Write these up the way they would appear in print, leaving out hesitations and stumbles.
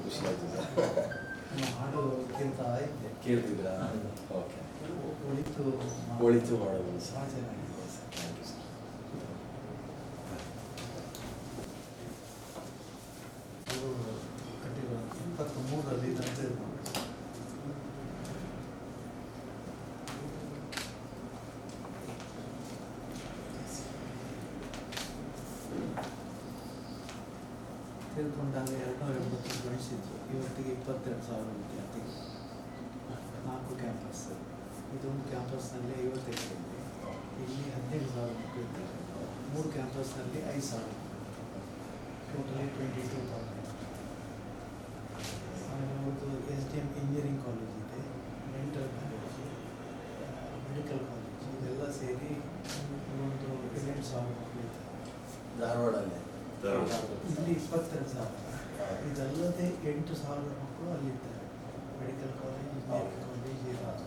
ಖುಷಿ ಆಯ್ತು ಹಾಡು ಕೇಳ್ತಾ ಇದ್ದೆ. ಕೇಳ್ತಿದ್ರಾ? ಓಕೆ. ಒಳಿತು ಮಾಡೋದು ಭಾಳ ಚೆನ್ನಾಗಿದೆ ಸರ್. Thank you sir. ಅವರು ಕಟ್ಟಿರೋ 23ರಲ್ಲಿ ನಂತರ ತಿಳ್ಕೊಂಡಾಗ 280 ಗಳಿಸಿದ್ರು. ಇವತ್ತಿಗೆ 22,000 ವಿದ್ಯಾರ್ಥಿಗಳು, 4 ಕ್ಯಾಂಪಸ್. ಇದೊಂದು ಕ್ಯಾಂಪಸ್ನಲ್ಲಿ 55 ಇದೆ, ಇಲ್ಲಿ 17,000 ಮಕ್ಕಳು ಇದ್ದಾರೆ. 3 ಕ್ಯಾಂಪಸ್ನಲ್ಲಿ 5,000, ಟೋಟಲಿ 22,000. ಅವ್ರದ್ದು SDM ಇಂಜಿನಿಯರಿಂಗ್ ಕಾಲೇಜ್ ಇದೆ, ಡೆಂಟಲ್ ಕಾಲೇಜ್, ಮೆಡಿಕಲ್ ಕಾಲೇಜ್, ಇದೆಲ್ಲ ಸೇರಿ ಒಂದು 8,000 ಮಕ್ಕಳು ಇದ್ದಾರೆ. ಧಾರವಾಡಲ್ಲೇ ಇಲ್ಲಿ 22,000. ಇದಲ್ಲದೆ 8,000 ಮಕ್ಕಳು ಅಲ್ಲಿದ್ದಾರೆ. ಮೆಡಿಕಲ್ ಕಾಲೇಜ್, ಇಂಜಿನಿಯರಿಂಗ್ ಕಾಲೇಜ್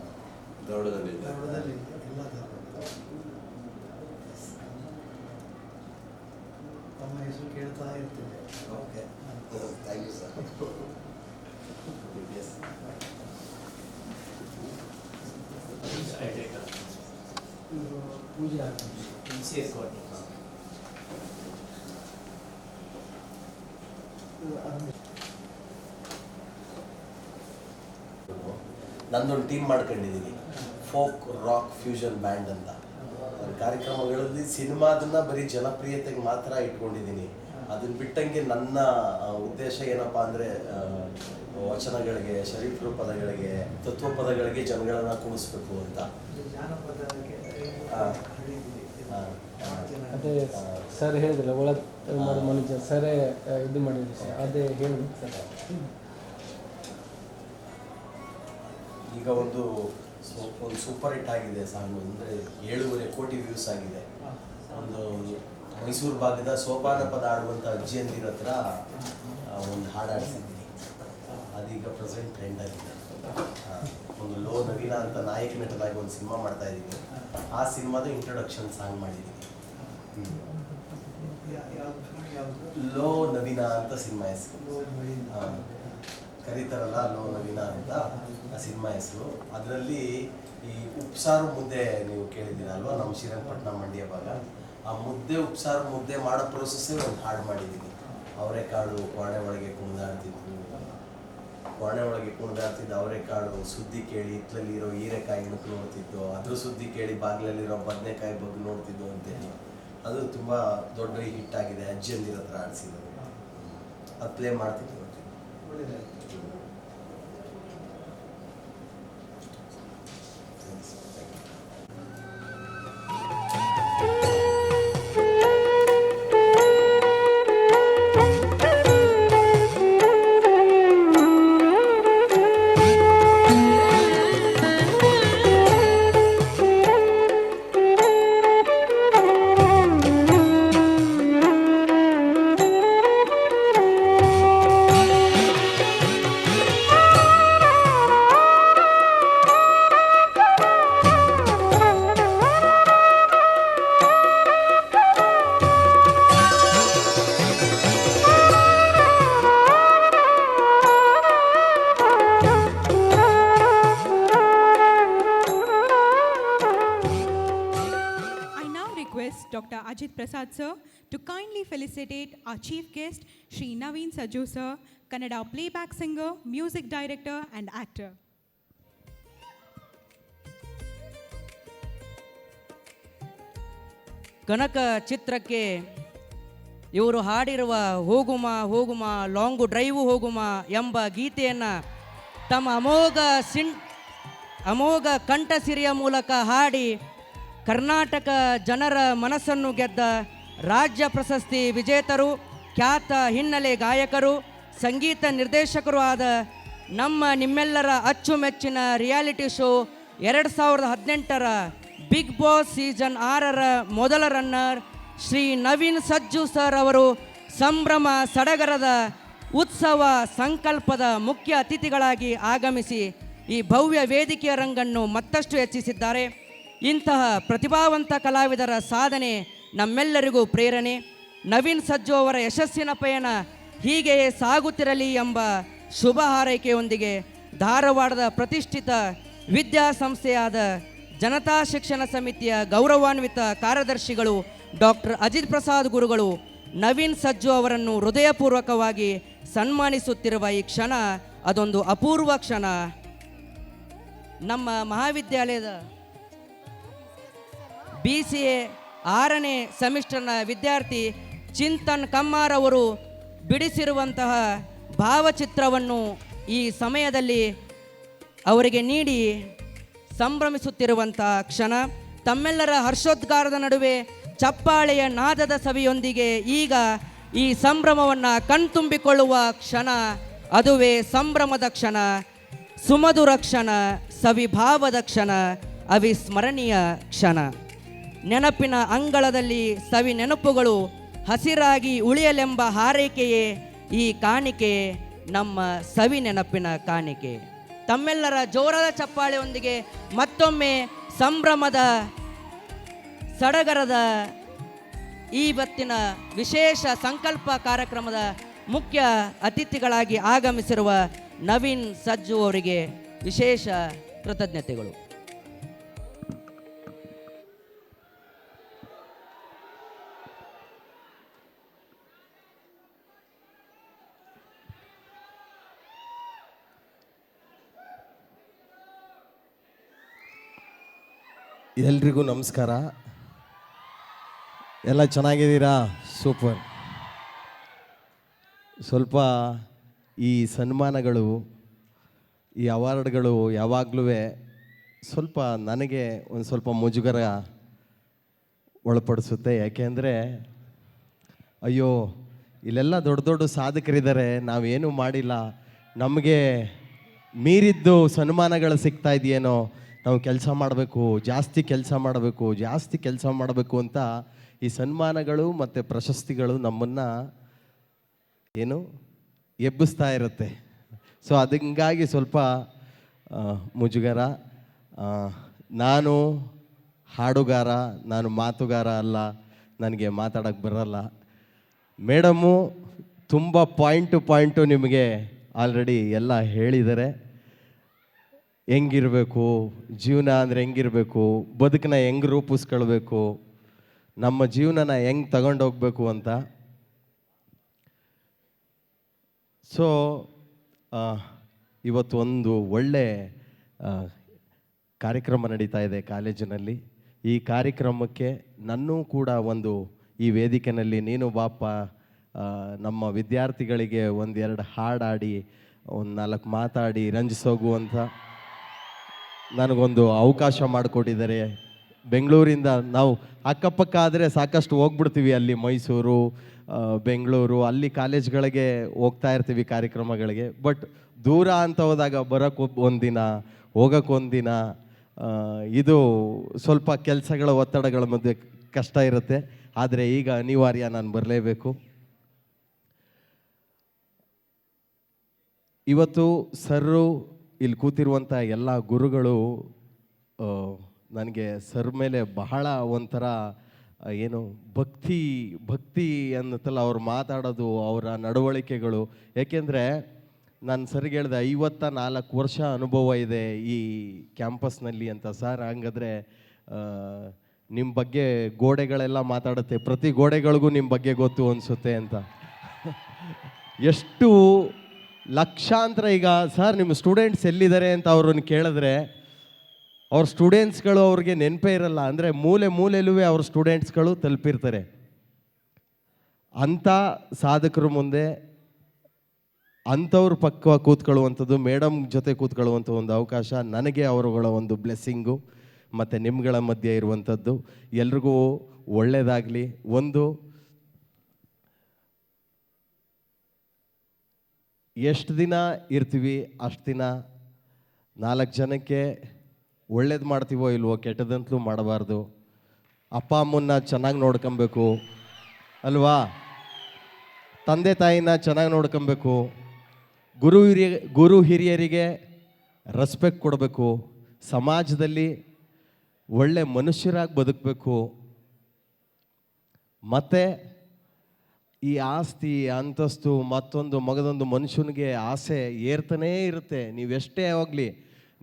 ಧಾರವಾಡದಲ್ಲಿ ಧಾರವಾಡದಲ್ಲಿ ಎಲ್ಲ ಧಾರವಾಡ. ತಮ್ಮ ಹೆಸರು ಕೇಳ್ತಾ ಇರ್ತೇವೆ. Okay, thank you sir. ಇವರು ಪೂಜೆ ನಂದೊಂದು ಟೀಮ್ ಮಾಡ್ಕೊಂಡಿದ್ದೀನಿ, ಫೋಕ್ ರಾಕ್ ಫ್ಯೂಷನ್ ಬ್ಯಾಂಡ್ ಅಂತ. ಕಾರ್ಯಕ್ರಮಗಳಲ್ಲಿ ಸಿನಿಮಾದನ್ನ ಬರೀ ಜನಪ್ರಿಯತೆಗೆ ಮಾತ್ರ ಇಟ್ಕೊಂಡಿದ್ದೀನಿ. ಅದನ್ನ ಬಿಟ್ಟಂಗೆ ನನ್ನ ಉದ್ದೇಶ ಏನಪ್ಪಾ ಅಂದರೆ ವಚನಗಳಿಗೆ, ಶರೀಫ್ರ ಪದಗಳಿಗೆ, ತತ್ವ ಪದಗಳಿಗೆ ಜನಗಳನ್ನ ಕುಣಿಸ್ಬೇಕು ಅಂತ. ಅದೇ ಸರ್ ಹೇಳಿದ್ರಲ್ಲ, ಒಳ ಮನುಷ್ಯ ಸರೇ ಇದು ಮಾಡಿದ್ರಿ ಸರ್, ಅದೇ ಹೇಳಿ ಸರ್. ಈಗ ಒಂದು ಸೂಪರ್ ಹಿಟ್ ಆಗಿದೆ ಸಾಂಗ್, ಅಂದರೆ 7.5 ಕೋಟಿ ವ್ಯೂಸ್ ಆಗಿದೆ. ಒಂದು ಮೈಸೂರು ಭಾಗದ ಸೋಪಾನ ಪದ ಆಡುವಂಥ ಅಜ್ಜಿಯಂದಿರ ಹತ್ರ ಒಂದು ಹಾಡು ಆಡಿಸಿದ್ದೀನಿ. ಅದೀಗ ಪ್ರೆಸೆಂಟ್ ಟ್ರೆಂಡ್ ಆಗಿದೆ. ಒಂದು ಲೋ ನವೀನ ಅಂತ ನಾಯಕ ನಟನಾಗಿ ಒಂದು ಸಿನಿಮಾ ಮಾಡ್ತಾ ಇದ್ದೀನಿ. ಆ ಸಿನಿಮಾದ ಇಂಟ್ರೊಡಕ್ಷನ್ ಸಾಂಗ್ ಮಾಡಿದ್ದೀನಿ. ಲೋ ನವೀನ ಅಂತ ಸಿನಿಮಾ ಹೆಸರು. ಕರೀತಾರಲ್ಲ ಲೋ ನವೀನ ಅಂತ ಆ ಸಿನಿಮಾ ಹೆಸರು. ಅದರಲ್ಲಿ ಈ ಉಪ್ಸಾರು ಮುದ್ದೆ ನೀವು ಕೇಳಿದ್ದೀರಲ್ವ, ನಮ್ಮ ಶ್ರೀರಂಗಪಟ್ಟಣ ಮಂಡ್ಯ ಭಾಗ. ಆ ಮುದ್ದೆ, ಉಪ್ಸಾರು ಮುದ್ದೆ ಮಾಡೋ ಪ್ರೋಸೆಸ್ಸೇ ಒಂದು ಹಾಡು ಮಾಡಿದ್ದೀನಿ. ಅವರೆಕಾಳು ಕೋಣೆ ಒಳಗೆ ಕುಣಿದಾಡ್ತಿದ್ದು, ಕೋಣೆ ಒಳಗೆ ಕುಣಿದಾಡ್ತಿದ್ದ ಅವರೆಕಾಳು ಸುದ್ದಿ ಕೇಳಿ ಹಿತ್ತಲಲ್ಲಿರೋ ಹೀರೆಕಾಯಿ ಇಣುಕು ನೋಡ್ತಿದ್ದು, ಅದ್ರ ಸುದ್ದಿ ಕೇಳಿ ಬಾಗಿಲಲ್ಲಿರೋ ಬದನೆಕಾಯಿ ಬಗ್ಗೆ ನೋಡ್ತಿದ್ದು ಅಂತೇಳಿ. ಅದು ತುಂಬ ದೊಡ್ಡ ಹಿಟ್ ಆಗಿದೆ. ಅಜ್ಜಿಯಂದಿರ ಹತ್ರ ಆಡಿಸಿದ್ರು, ಅದು play ಮಾಡ್ತಿದ್ದು. Dr. Ajit Prasad sir to kindly felicitate our chief guest Shri Naveen Sajju sir, Kannada playback singer, music director and actor. ಕನಕ ಚಿತ್ರಕ್ಕೆ ಇವರು ಹಾಡಿರುವ ಹೋಗುಮ ಹೋಗುಮ ಲಾಂಗು ಡ್ರೈವು ಹೋಗುಮ ಎಂಬ ಗೀತೆಯನ್ನು ತಮ್ಮ ಅಮೋಘ ಕಂಠಸಿರಿಯ ಮೂಲಕ ಹಾಡಿ ಕರ್ನಾಟಕ ಜನರ ಮನಸ್ಸನ್ನು ಗೆದ್ದ ರಾಜ್ಯ ಪ್ರಶಸ್ತಿ ವಿಜೇತರು, ಖ್ಯಾತ ಹಿನ್ನೆಲೆ ಗಾಯಕರು, ಸಂಗೀತ ನಿರ್ದೇಶಕರು ಆದ ನಿಮ್ಮೆಲ್ಲರ ಅಚ್ಚುಮೆಚ್ಚಿನ ರಿಯಾಲಿಟಿ ಶೋ 2018ರ ಬಿಗ್ ಬಾಸ್ ಸೀಸನ್ 6ರ ಮೊದಲ ರನ್ನರ್ ಶ್ರೀ ನವೀನ್ ಸಜ್ಜು ಸರ್ ಅವರು ಸಂಭ್ರಮ ಸಡಗರದ ಉತ್ಸವ ಸಂಕಲ್ಪದ ಮುಖ್ಯ ಅತಿಥಿಗಳಾಗಿ ಆಗಮಿಸಿ ಈ ಭವ್ಯ ವೇದಿಕೆಯ ರಂಗನ್ನು ಮತ್ತಷ್ಟು ಹೆಚ್ಚಿಸಿದ್ದಾರೆ. ಇಂತಹ ಪ್ರತಿಭಾವಂತ ಕಲಾವಿದರ ಸಾಧನೆ ನಮ್ಮೆಲ್ಲರಿಗೂ ಪ್ರೇರಣೆ. ನವೀನ್ ಸಜ್ಜು ಅವರ ಯಶಸ್ಸಿನ ಪಯಣ ಹೀಗೆಯೇ ಸಾಗುತ್ತಿರಲಿ ಎಂಬ ಶುಭ ಹಾರೈಕೆಯೊಂದಿಗೆ ಧಾರವಾಡದ ಪ್ರತಿಷ್ಠಿತ ವಿದ್ಯಾಸಂಸ್ಥೆಯಾದ ಜನತಾ ಶಿಕ್ಷಣ ಸಮಿತಿಯ ಗೌರವಾನ್ವಿತ ಕಾರ್ಯದರ್ಶಿಗಳು ಡಾಕ್ಟರ್ ಅಜಿತ್ ಪ್ರಸಾದ್ ಗುರುಗಳು ನವೀನ್ ಸಜ್ಜು ಅವರನ್ನು ಹೃದಯಪೂರ್ವಕವಾಗಿ ಸನ್ಮಾನಿಸುತ್ತಿರುವ ಈ ಕ್ಷಣ ಅದೊಂದು ಅಪೂರ್ವ ಕ್ಷಣ. ನಮ್ಮ ಮಹಾವಿದ್ಯಾಲಯದ BCA 6ನೇ ಸೆಮಿಸ್ಟರ್ನ ವಿದ್ಯಾರ್ಥಿ ಚಿಂತನ್ ಕಮ್ಮಾರ್ ಅವರು ಬಿಡಿಸಿರುವಂತಹ ಭಾವಚಿತ್ರವನ್ನು ಈ ಸಮಯದಲ್ಲಿ ಅವರಿಗೆ ನೀಡಿ ಸಂಭ್ರಮಿಸುತ್ತಿರುವಂತಹ ಕ್ಷಣ. ತಮ್ಮೆಲ್ಲರ ಹರ್ಷೋದ್ಗಾರದ ನಡುವೆ ಚಪ್ಪಾಳೆಯ ನಾದದ ಸವಿಯೊಂದಿಗೆ ಈಗ ಈ ಸಂಭ್ರಮವನ್ನು ಕಣ್ತುಂಬಿಕೊಳ್ಳುವ ಕ್ಷಣ, ಅದುವೇ ಸಂಭ್ರಮದ ಕ್ಷಣ, ಸುಮಧುರ ಕ್ಷಣ, ಸವಿಭಾವದ ಕ್ಷಣ, ಅವಿಸ್ಮರಣೀಯ ಕ್ಷಣ. ನೆನಪಿನ ಅಂಗಳದಲ್ಲಿ ಸವಿ ನೆನಪುಗಳು ಹಸಿರಾಗಿ ಉಳಿಯಲೆಂಬ ಹಾರೈಕೆಯೇ ಈ ಕಾಣಿಕೆ, ನಮ್ಮ ಸವಿ ನೆನಪಿನ ಕಾಣಿಕೆ. ತಮ್ಮೆಲ್ಲರ ಜೋರಾದ ಚಪ್ಪಾಳೆಯೊಂದಿಗೆ ಮತ್ತೊಮ್ಮೆ ಸಂಭ್ರಮದ ಸಡಗರದ ಇವತ್ತಿನ ವಿಶೇಷ ಸಂಕಲ್ಪ ಕಾರ್ಯಕ್ರಮದ ಮುಖ್ಯ ಅತಿಥಿಗಳಾಗಿ ಆಗಮಿಸಿರುವ ನವೀನ್ ಸಜ್ಜು ಅವರಿಗೆ ವಿಶೇಷ ಕೃತಜ್ಞತೆಗಳು. ಎಲ್ರಿಗೂ ನಮಸ್ಕಾರ. ಎಲ್ಲ ಚೆನ್ನಾಗಿದ್ದೀರಾ? ಸೂಪರ್. ಸ್ವಲ್ಪ ಈ ಸನ್ಮಾನಗಳು, ಈ ಅವಾರ್ಡ್ಗಳು ಯಾವಾಗಲೂ ಸ್ವಲ್ಪ ನನಗೆ ಒಂದು ಸ್ವಲ್ಪ ಮುಜುಗರ ಒಳಪಡಿಸುತ್ತೆ. ಯಾಕೆಂದರೆ ಅಯ್ಯೋ ಇಲ್ಲೆಲ್ಲ ದೊಡ್ಡ ದೊಡ್ಡ ಸಾಧಕರಿದ್ದಾರೆ, ನಾವೇನೂ ಮಾಡಿಲ್ಲ, ನಮಗೆ ಮೀರಿದ್ದು ಸನ್ಮಾನಗಳು ಸಿಗ್ತಾ ಇದೆಯೇನೋ, ನಾವು ಕೆಲಸ ಮಾಡಬೇಕು, ಜಾಸ್ತಿ ಕೆಲಸ ಮಾಡಬೇಕು ಅಂತ ಈ ಸನ್ಮಾನಗಳು ಮತ್ತು ಪ್ರಶಸ್ತಿಗಳು ನಮ್ಮನ್ನು ಏನು ಎಬ್ಬಿಸ್ತಾ ಇರುತ್ತೆ. ಸೊ ಅದಂಗಾಗಿ ಸ್ವಲ್ಪ ಮುಜುಗರ. ನಾನು ಹಾಡುಗಾರ, ನಾನು ಮಾತುಗಾರ ಅಲ್ಲ, ನನಗೆ ಮಾತಾಡೋಕ್ಕೆ ಬರಲ್ಲ. ಮೇಡಮು ತುಂಬ ಪಾಯಿಂಟು ನಿಮಗೆ ಆಲ್ರೆಡಿ ಎಲ್ಲ ಹೇಳಿದ್ದಾರೆ. ಹೆಂಗಿರಬೇಕು ಜೀವನ ಅಂದರೆ, ಹೆಂಗಿರಬೇಕು ಬದುಕನ್ನ ಹೆಂಗೆ ರೂಪಿಸ್ಕೊಳ್ಬೇಕು, ನಮ್ಮ ಜೀವನನ ಹೆಂಗೆ ತಗೊಂಡೋಗ್ಬೇಕು ಅಂತ. ಸೊ ಇವತ್ತು ಒಂದು ಒಳ್ಳೆ ಕಾರ್ಯಕ್ರಮ ನಡೀತಾ ಇದೆ ಕಾಲೇಜಿನಲ್ಲಿ. ಈ ಕಾರ್ಯಕ್ರಮಕ್ಕೆ ನನ್ನೂ ಕೂಡ ಈ ವೇದಿಕೆಯಲ್ಲಿ ನೀನು ಬಾಪ ನಮ್ಮ ವಿದ್ಯಾರ್ಥಿಗಳಿಗೆ ಒಂದೆರಡು ಹಾಡಾಡಿ, ಒಂದು 4 ಮಾತಾಡಿ ರಂಜಿಸೋಗುವಂಥ ನನಗೊಂದು ಅವಕಾಶ ಮಾಡಿಕೊಟ್ಟಿದ್ದಾರೆ. ಬೆಂಗಳೂರಿಂದ ನಾವು ಅಕ್ಕಪಕ್ಕ ಆದರೆ ಸಾಕಷ್ಟು ಹೋಗ್ಬಿಡ್ತೀವಿ, ಅಲ್ಲಿ ಮೈಸೂರು, ಬೆಂಗಳೂರು, ಅಲ್ಲಿ ಕಾಲೇಜ್ಗಳಿಗೆ ಹೋಗ್ತಾ ಇರ್ತೀವಿ ಕಾರ್ಯಕ್ರಮಗಳಿಗೆ. ಬಟ್ ದೂರ ಅಂತ ಹೋದಾಗ ಬರೋಕ್ಕೆ ಒಂದಿನ, ಹೋಗೋಕ್ಕೊಂದಿನ, ಇದು ಸ್ವಲ್ಪ ಕೆಲಸಗಳ ಒತ್ತಡಗಳ ಮಧ್ಯೆ ಕಷ್ಟ ಇರುತ್ತೆ. ಆದರೆ ಈಗ ಅನಿವಾರ್ಯ, ನಾನು ಬರಲೇಬೇಕು. ಇವತ್ತು ಸರ್ರು, ಇಲ್ಲಿ ಕೂತಿರುವಂಥ ಎಲ್ಲ ಗುರುಗಳು ನನಗೆ ಸರ್ ಮೇಲೆ ಬಹಳ ಒಂಥರ ಏನು ಭಕ್ತಿ ಅನ್ನತ್ತಲ್ಲ ಅವ್ರು ಮಾತಾಡೋದು, ಅವರ ನಡವಳಿಕೆಗಳು. ಏಕೆಂದರೆ ನಾನು ಸರ್ಗೆ ಹೇಳಿದೆ 54 ವರ್ಷ ಅನುಭವ ಇದೆ ಈ ಕ್ಯಾಂಪಸ್ನಲ್ಲಿ ಅಂತ. ಸರ್ ಹಂಗಾದ್ರೆ ನಿಮ್ಮ ಬಗ್ಗೆ ಗೋಡೆಗಳೆಲ್ಲ ಮಾತಾಡುತ್ತೆ, ಪ್ರತಿ ಗೋಡೆಗಳಿಗೂ ನಿಮ್ಮ ಬಗ್ಗೆ ಗೊತ್ತು ಅನಿಸುತ್ತೆ ಅಂತ. ಎಷ್ಟು ಲಕ್ಷಾಂತರ ಈಗ ಸರ್ ನಿಮ್ಮ ಸ್ಟೂಡೆಂಟ್ಸ್ ಎಲ್ಲಿದ್ದಾರೆ ಅಂತ ಅವ್ರನ್ನ ಕೇಳಿದ್ರೆ ಅವ್ರ ಸ್ಟೂಡೆಂಟ್ಸ್ಗಳು ಅವ್ರಿಗೆ ನೆನಪೇ ಇರಲ್ಲ. ಅಂದರೆ ಮೂಲೆಯಲ್ಲೂ ಅವ್ರ ಸ್ಟೂಡೆಂಟ್ಸ್ಗಳು ತಲುಪಿರ್ತಾರೆ. ಅಂಥ ಸಾಧಕರು ಮುಂದೆ ಅಂಥವ್ರ ಪಕ್ಕ ಕೂತ್ಕೊಳ್ಳುವಂಥದ್ದು, ಮೇಡಮ್ ಜೊತೆ ಕೂತ್ಕೊಳ್ಳುವಂಥ ಒಂದು ಅವಕಾಶ ನನಗೆ ಅವರುಗಳ ಒಂದು ಬ್ಲೆಸ್ಸಿಂಗು ಮತ್ತು ನಿಮ್ಗಳ ಮಧ್ಯೆ ಇರುವಂಥದ್ದು. ಎಲ್ರಿಗೂ ಒಳ್ಳೆಯದಾಗಲಿ. ಎಷ್ಟು ದಿನ ಇರ್ತೀವಿ ಅಷ್ಟು ದಿನ 4 ಜನಕ್ಕೆ ಒಳ್ಳೇದು ಮಾಡ್ತೀವೋ ಇಲ್ವೋ, ಕೆಟ್ಟದಂತಲೂ ಮಾಡಬಾರ್ದು. ಅಪ್ಪ ಅಮ್ಮನ್ನ ಚೆನ್ನಾಗಿ ನೋಡ್ಕೊಬೇಕು ಅಲ್ವಾ, ತಂದೆ ತಾಯಿನ ಚೆನ್ನಾಗಿ ನೋಡ್ಕೊಬೇಕು, ಗುರು ಹಿರಿಯರಿಗೆ ರೆಸ್ಪೆಕ್ಟ್ ಕೊಡಬೇಕು, ಸಮಾಜದಲ್ಲಿ ಒಳ್ಳೆ ಮನುಷ್ಯರಾಗಿ ಬದುಕಬೇಕು. ಮತ್ತು ಈ ಆಸ್ತಿ ಅಂತಸ್ತು ಮತ್ತೊಂದು ಮಗದೊಂದು ಮನುಷ್ಯನಿಗೆ ಆಸೆ ಏರ್ತಾನೇ ಇರುತ್ತೆ. ನೀವೆಷ್ಟೇ ಹೋಗಲಿ,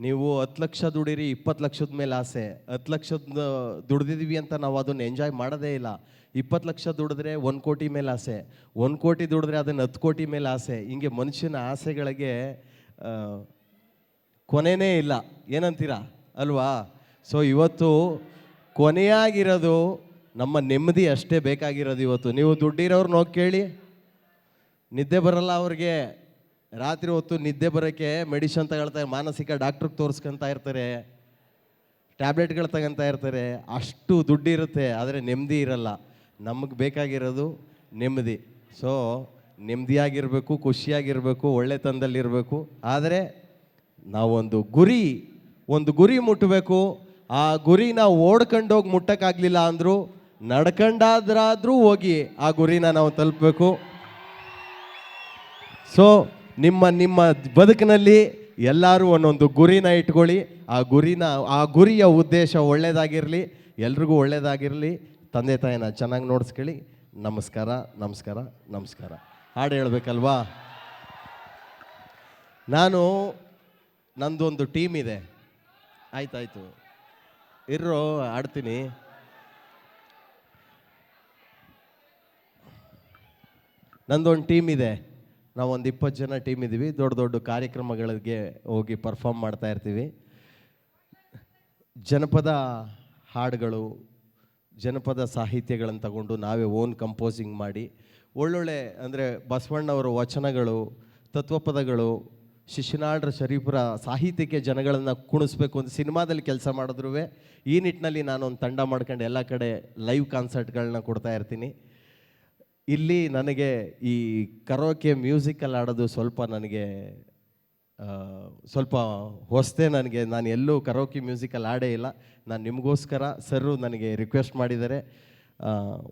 ನೀವು 10 ಲಕ್ಷ ದುಡೀರಿ, 20 ಲಕ್ಷದ ಮೇಲೆ ಆಸೆ. 10 ಲಕ್ಷದ ದುಡ್ದಿದ್ದೀವಿ ಅಂತ ನಾವು ಅದನ್ನು ಎಂಜಾಯ್ ಮಾಡೋದೇ ಇಲ್ಲ. 20 ಲಕ್ಷ ದುಡಿದ್ರೆ 1 ಕೋಟಿ ಮೇಲೆ ಆಸೆ, 1 ಕೋಟಿ ದುಡಿದ್ರೆ ಅದನ್ನು 10 ಕೋಟಿ ಮೇಲೆ ಆಸೆ. ಹಿಂಗೆ ಮನುಷ್ಯನ ಆಸೆಗಳಿಗೆ ಕೊನೆಯೇ ಇಲ್ಲ. ಏನಂತೀರಾ ಅಲ್ವಾ? ಸೊ ಇವತ್ತು ಕೊನೆಯಾಗಿರೋದು ನಮ್ಮ ನೆಮ್ಮದಿ ಅಷ್ಟೇ ಬೇಕಾಗಿರೋದು. ಇವತ್ತು ನೀವು ದುಡ್ಡಿರೋರ್ನ ಹೋಗಿ ಕೇಳಿ, ನಿದ್ದೆ ಬರಲ್ಲ ಅವ್ರಿಗೆ. ರಾತ್ರಿ ಹೊತ್ತು ನಿದ್ದೆ ಬರೋಕ್ಕೆ ಮೆಡಿಷನ್ ತಗೊಳ್ತಾರೆ, ಮಾನಸಿಕ ಡಾಕ್ಟ್ರಿಗೆ ತೋರಿಸ್ಕೊತಾ ಇರ್ತಾರೆ, ಟ್ಯಾಬ್ಲೆಟ್ಗಳು ತಗೊತಾ ಇರ್ತಾರೆ. ಅಷ್ಟು ದುಡ್ಡಿರುತ್ತೆ, ಆದರೆ ನೆಮ್ಮದಿ ಇರಲ್ಲ. ನಮಗೆ ಬೇಕಾಗಿರೋದು ನೆಮ್ಮದಿ. ಸೊ ನೆಮ್ಮದಿಯಾಗಿರಬೇಕು, ಖುಷಿಯಾಗಿರಬೇಕು, ಒಳ್ಳೆತನದಲ್ಲಿರಬೇಕು. ಆದರೆ ನಾವೊಂದು ಗುರಿ ಮುಟ್ಟಬೇಕು. ಆ ಗುರಿನ ಓಡ್ಕೊಂಡೋಗಿ ಮುಟ್ಟಕ್ಕಾಗಲಿಲ್ಲ ಅಂದರೂ ನಡ್ಕೊಂಡಾದ್ರಾದ್ರೂ ಹೋಗಿ ಆ ಗುರಿನ ನಾವು ತಲುಪಬೇಕು. ಸೊ ನಿಮ್ಮ ಬದುಕಿನಲ್ಲಿ ಎಲ್ಲರೂ ಒಂದೊಂದು ಗುರಿನ ಇಟ್ಕೊಳ್ಳಿ. ಆ ಗುರಿಯ ಉದ್ದೇಶ ಒಳ್ಳೆಯದಾಗಿರಲಿ, ಎಲ್ರಿಗೂ ಒಳ್ಳೆಯದಾಗಿರಲಿ. ತಂದೆ ತಾಯಿನ ಚೆನ್ನಾಗಿ ನೋಡಿಸ್ಕೊಳ್ಳಿ. ನಮಸ್ಕಾರ ನಮಸ್ಕಾರ ನಮಸ್ಕಾರ. ಹಾಡು ಹೇಳಬೇಕಲ್ವಾ? ನಂದೊಂದು ಟೀಮ್ ಇದೆ. ಆಯ್ತಾಯ್ತು ಇರೋ ಆಡ್ತೀನಿ. ನಂದೊಂದು ಟೀಮ್ ಇದೆ. ನಾವೊಂದು 20 ಜನ ಟೀಮ್ ಇದ್ದೀವಿ. ದೊಡ್ಡ ದೊಡ್ಡ ಕಾರ್ಯಕ್ರಮಗಳಿಗೆ ಹೋಗಿ ಪರ್ಫಾರ್ಮ್ ಮಾಡ್ತಾ ಇರ್ತೀವಿ. ಜನಪದ ಹಾಡುಗಳು, ಜನಪದ ಸಾಹಿತ್ಯಗಳನ್ನು ತಗೊಂಡು ನಾವೇ ಓನ್ ಕಂಪೋಸಿಂಗ್ ಮಾಡಿ ಒಳ್ಳೊಳ್ಳೆ, ಅಂದರೆ ಬಸವಣ್ಣವರ ವಚನಗಳು, ತತ್ವಪದಗಳು, ಶಿಶುನಾಳ್ರ ಶರೀಫರ ಸಾಹಿತ್ಯಕ್ಕೆ ಜನಗಳನ್ನು ಕುಣಿಸ್ಬೇಕು ಅಂತ ಸಿನಿಮಾದಲ್ಲಿ ಕೆಲಸ ಮಾಡಿದ್ರು. ಈ ನಿಟ್ಟಿನಲ್ಲಿ ನಾನೊಂದು ತಂಡ ಮಾಡ್ಕೊಂಡು ಎಲ್ಲ ಕಡೆ ಲೈವ್ ಕಾನ್ಸರ್ಟ್ಗಳನ್ನ ಕೊಡ್ತಾ ಇರ್ತೀನಿ. ಇಲ್ಲಿ ನನಗೆ ಈ ಕರೋಕೆ ಮ್ಯೂಸಿಕಲ್ಲಿ ಆಡೋದು ಸ್ವಲ್ಪ ಹೊಸದೇ ನನಗೆ. ನಾನು ಎಲ್ಲೂ ಕರೋಕೆ ಮ್ಯೂಸಿಕಲ್ಲಿ ಆಡೇ ಇಲ್ಲ. ನಾನು ನಿಮಗೋಸ್ಕರ ಸರ್ರು ನನಗೆ ರಿಕ್ವೆಸ್ಟ್ ಮಾಡಿದ್ದಾರೆ,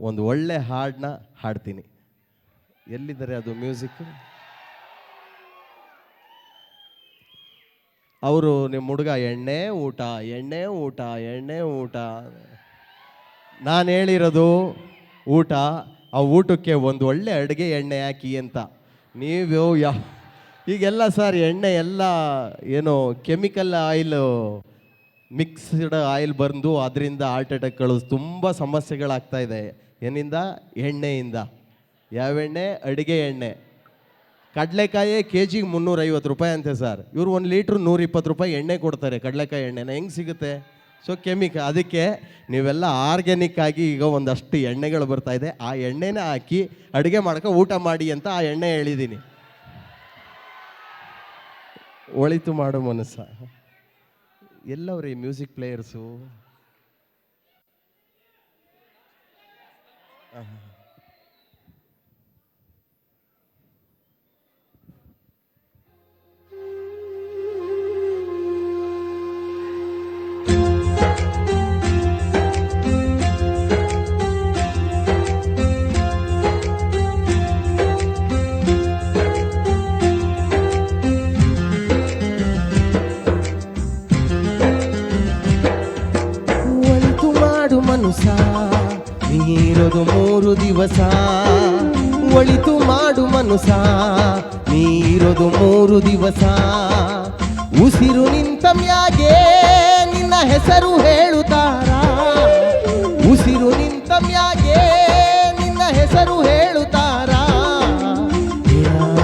ಒಂದು ಒಳ್ಳೆ ಹಾಡನ್ನ ಹಾಡ್ತೀನಿ. ಎಲ್ಲಿದ್ದಾರೆ ಅದು ಮ್ಯೂಸಿಕ್? ಅವರು ನಿಮ್ಮ ಹುಡುಗ ಎಣ್ಣೆ ಊಟ. ನಾನು ಹೇಳಿರೋದು ಊಟ. ಆ ಊಟಕ್ಕೆ ಒಂದು ಒಳ್ಳೆ ಅಡುಗೆ ಎಣ್ಣೆ ಹಾಕಿ ಅಂತ. ನೀವು ಈಗೆಲ್ಲ ಸರ್ ಎಣ್ಣೆ ಎಲ್ಲ ಏನೋ ಕೆಮಿಕಲ್ ಆಯಿಲು, ಮಿಕ್ಸ್ಡ್ ಆಯಿಲ್ ಬಂದು ಅದರಿಂದ ಹಾರ್ಟ್ ಅಟ್ಯಾಕ್ಗಳು ತುಂಬ ಸಮಸ್ಯೆಗಳಾಗ್ತಾಯಿದೆ. ಏನಿಂದ? ಎಣ್ಣೆಯಿಂದ. ಯಾವ ಎಣ್ಣೆ? ಅಡುಗೆ ಎಣ್ಣೆ. ಕಡಲೆಕಾಯಿ KG 350 ರೂಪಾಯಿ ಅಂತೆ ಸರ್. ಇವರು 1 ಲೀಟ್ರ್ 120 ರೂಪಾಯಿ ಎಣ್ಣೆ ಕೊಡ್ತಾರೆ. ಕಡಲೆಕಾಯಿ ಎಣ್ಣೆನ ಹೆಂಗೆ ಸಿಗುತ್ತೆ? So chemical. ಅದಕ್ಕೆ ನೀವೆಲ್ಲ ಆರ್ಗ್ಯಾನಿಕ್ ಆಗಿ ಈಗ ಒಂದಷ್ಟು ಎಣ್ಣೆಗಳು ಬರ್ತಾಯಿದೆ, ಆ ಎಣ್ಣೆನ ಹಾಕಿ ಅಡುಗೆ ಮಾಡ್ಕೊ ಊಟ ಮಾಡಿ ಅಂತ ಆ ಎಣ್ಣೆ ಹೇಳಿದ್ದೀನಿ. ಒಳಿತು ಮಾಡೋ ಮನಸ್ಸ. ಎಲ್ಲವ್ರಿ ಮ್ಯೂಸಿಕ್ ಪ್ಲೇಯರ್ಸು? ಮನುಸ ನೀರೋದು 3 ದಿವಸ. ಒಳಿತು ಮಾಡು ಮನುಸ ನೀರೋದು 3 ದಿವಸ. ಉಸಿರು ನಿಂತ ಮ್ಯಾಗೆ ನಿನ್ನ ಹೆಸರು ಹೇಳುತ್ತಾರ. ಉಸಿರು ನಿಂತ ಮ್ಯಾಗೆ ನಿನ್ನ ಹೆಸರು ಹೇಳುತ್ತಾರ.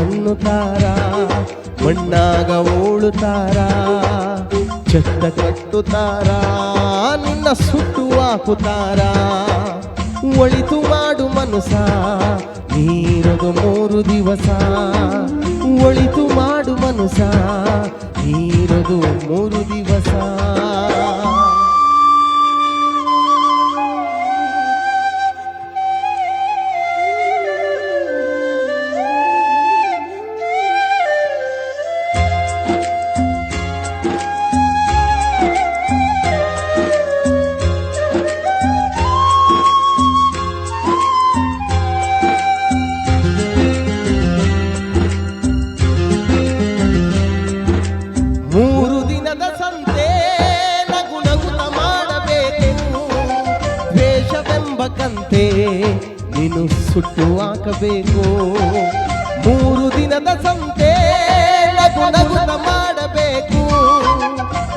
ಅನ್ನುತ್ತಾರ, ಮಣ್ಣಾಗ ಓಳುತ್ತಾರ, ಚಟ್ಟ ಕಟ್ಟುತ್ತಾರ, ನಿನ್ನ ಸುಟ್ಟು ಹಾಕುತ್ತಾರ. ಒಳಿತು ಮಾಡು ಮನುಸ ನೀರೋದು 3 ದಿವಸ. ಒಳಿತು ಮಾಡು ಮನುಸ ನೀರೋದು 3 ದಿವಸ. ಸುಟ್ಟು ಹಾಕಬೇಕು. 3 ದಿನದ ಸಂತೆ ನಗು ನಗುತ್ತ ಮಾಡಬೇಕು.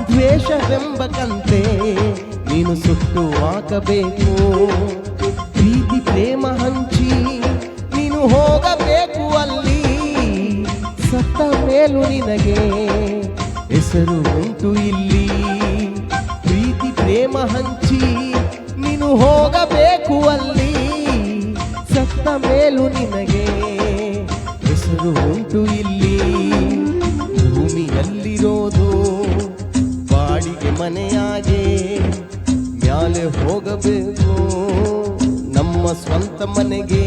ದ್ವೇಷವೆಂಬ ಕಂತೆ ನೀನು ಸುಟ್ಟು ಹಾಕಬೇಕು. ಪ್ರೀತಿ ಪ್ರೇಮ ಹಂಚಿ ನೀನು ಹೋಗಬೇಕು ಅಲ್ಲಿ. ಸತ್ತ ಮೇಲೂ ನಿನಗೆ ಹೆಸರು ಉಂಟು ಇಲ್ಲಿ. ಪ್ರೀತಿ ಪ್ರೇಮ ಹಂಚಿ ನೀನು ಹೋಗಬೇಕು ಅಲ್ಲಿ. ಸತ್ತ ಮೇಲೂ ನಿನಗೆ ಹೆಸರು ಉಂಟು ಇಲ್ಲಿ. ಭೂಮಿಯಲ್ಲಿರೋದು ಬಾಡಿಗೆ ಮನೆಯಾಗೆ ಮ್ಯಾಲೆ ಹೋಗಬೇಕು ನಮ್ಮ ಸ್ವಂತ ಮನೆಗೆ.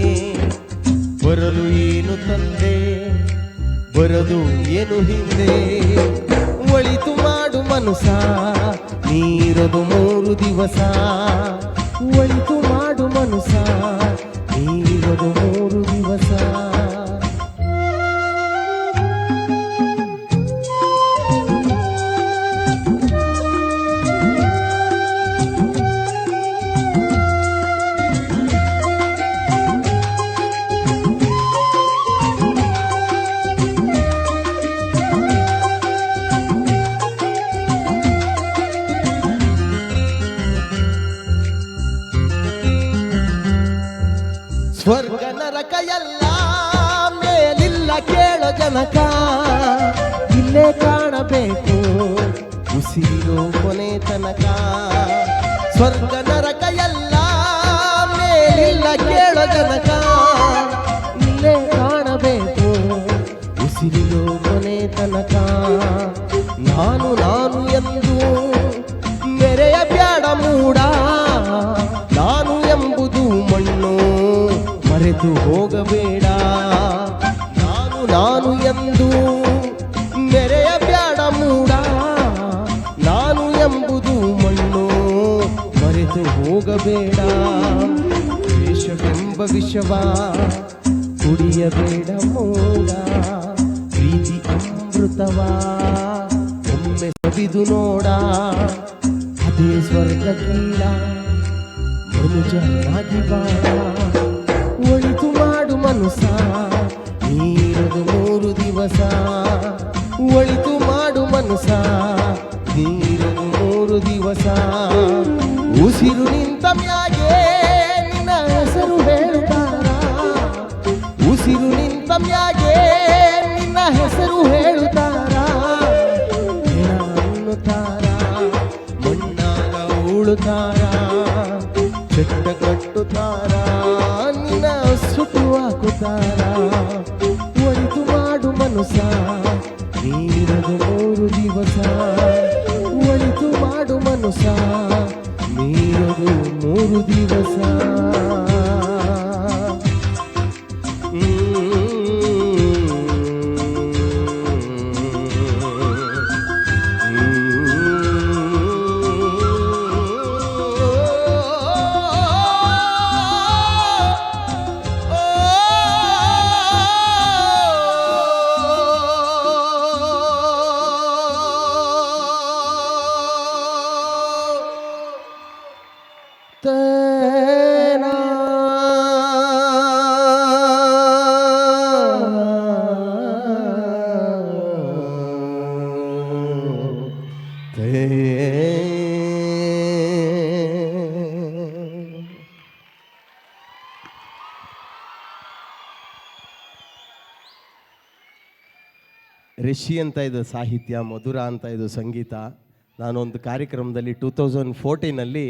ಬರಲು ಏನು ತಂದೆ ಬರದು ಏನು ಹಿಂದೆ. ಒಳಿತು ಮಾಡು ಮನುಸ ನೀರದು 3 ದಿವಸ. ಒಳಿತು ಮಾಡು ಮನುಸ ನೀರದು 3 ದಿವಸ. ಸ್ವರ್ಗ ನರಕ ಎಲ್ಲ ಮೇಲಿಲ್ಲ ಕೇಳೋ ಜನಕ. ಇಲ್ಲೇ ಕಾಣಬೇಕು ಉಸಿರು ಕೊನೆ ತನಕ. ಸ್ವರ್ಗ ನರಕ ಎಲ್ಲ ಮೇಲಿಲ್ಲ ಕೇಳೋ ಜನಕ. ಇಲ್ಲೇ ಕಾಣಬೇಕು ಉಸಿರು ಕೊನೆ ತನಕ. ನಾನು ನಾನು ಎಂದು ಮೆರೆಯ ಬ್ಯಾಡ ಮೂಡ. ನಾನು ಎಂಬುದು ಮಣ್ಣು ಮರೆತು ಹೋಗಬೇಡ. ನಾನು ನಾನು ಎಂದು ಮೆರೆಯ ಬ್ಯಾಡ ಮೂಡ. ನಾನು ಎಂಬುದು ಮಣ್ಣು ಮರೆತು ಹೋಗಬೇಡ. ದ್ವೇಷವೆಂಬ ವಿಷವ ಕುಡಿಯಬೇಡ ಮೂಡ. ಪ್ರೀತಿ ಅಮೃತವ ಒಮ್ಮೆ ಸವಿದು ನೋಡ. ಅದೇ ಸ್ವರ್ಗ ಕ್ರೀಡ ಮನುಜನಾಗಿ ಬಾಳ. ಒಳಿತು ಮಾಡು ಮನುಸ ನೀರದು 3 ದಿವಸ. ಒಳಿತು ಮಾಡು ಮನುಸ ನೀರದು 3 ದಿವಸ. ಉಸಿರು ನಿಂತ ಮ್ಯಾಗೆ ನಿನ್ನ ಹೆಸರು ಹೇಳುತ್ತಾರ. ಉಸಿರು ನಿಂತ ಮ್ಯಾಗೆ ನಿನ್ನ ಹೆಸರು ಹೇಳುತ್ತಾರ. ಹೆಣ ಅನ್ನುತ್ತಾರ ಮಣ್ಣಾಗ ಉಳುತ್ತಾರ. ಚಟ್ಟ ಕಟ್ಟುತ್ತಾರ ನಿನ್ನ ಸುಟ್ಟು ಹಾಕುತ್ತಾರ. ಒಳಿತು ಮಾಡು ಮನುಸ ನೀರದು 3 ದಿವಸ. ಒಳಿತು ಮಾಡು ಮನುಸ ನೀರದು 3 ದಿವಸ. ರಿಷಿ ಅಂತ ಇದು ಸಾಹಿತ್ಯ, ಮಧುರ ಅಂತ ಇದು ಸಂಗೀತ. ನಾನೊಂದು ಕಾರ್ಯಕ್ರಮದಲ್ಲಿ 2014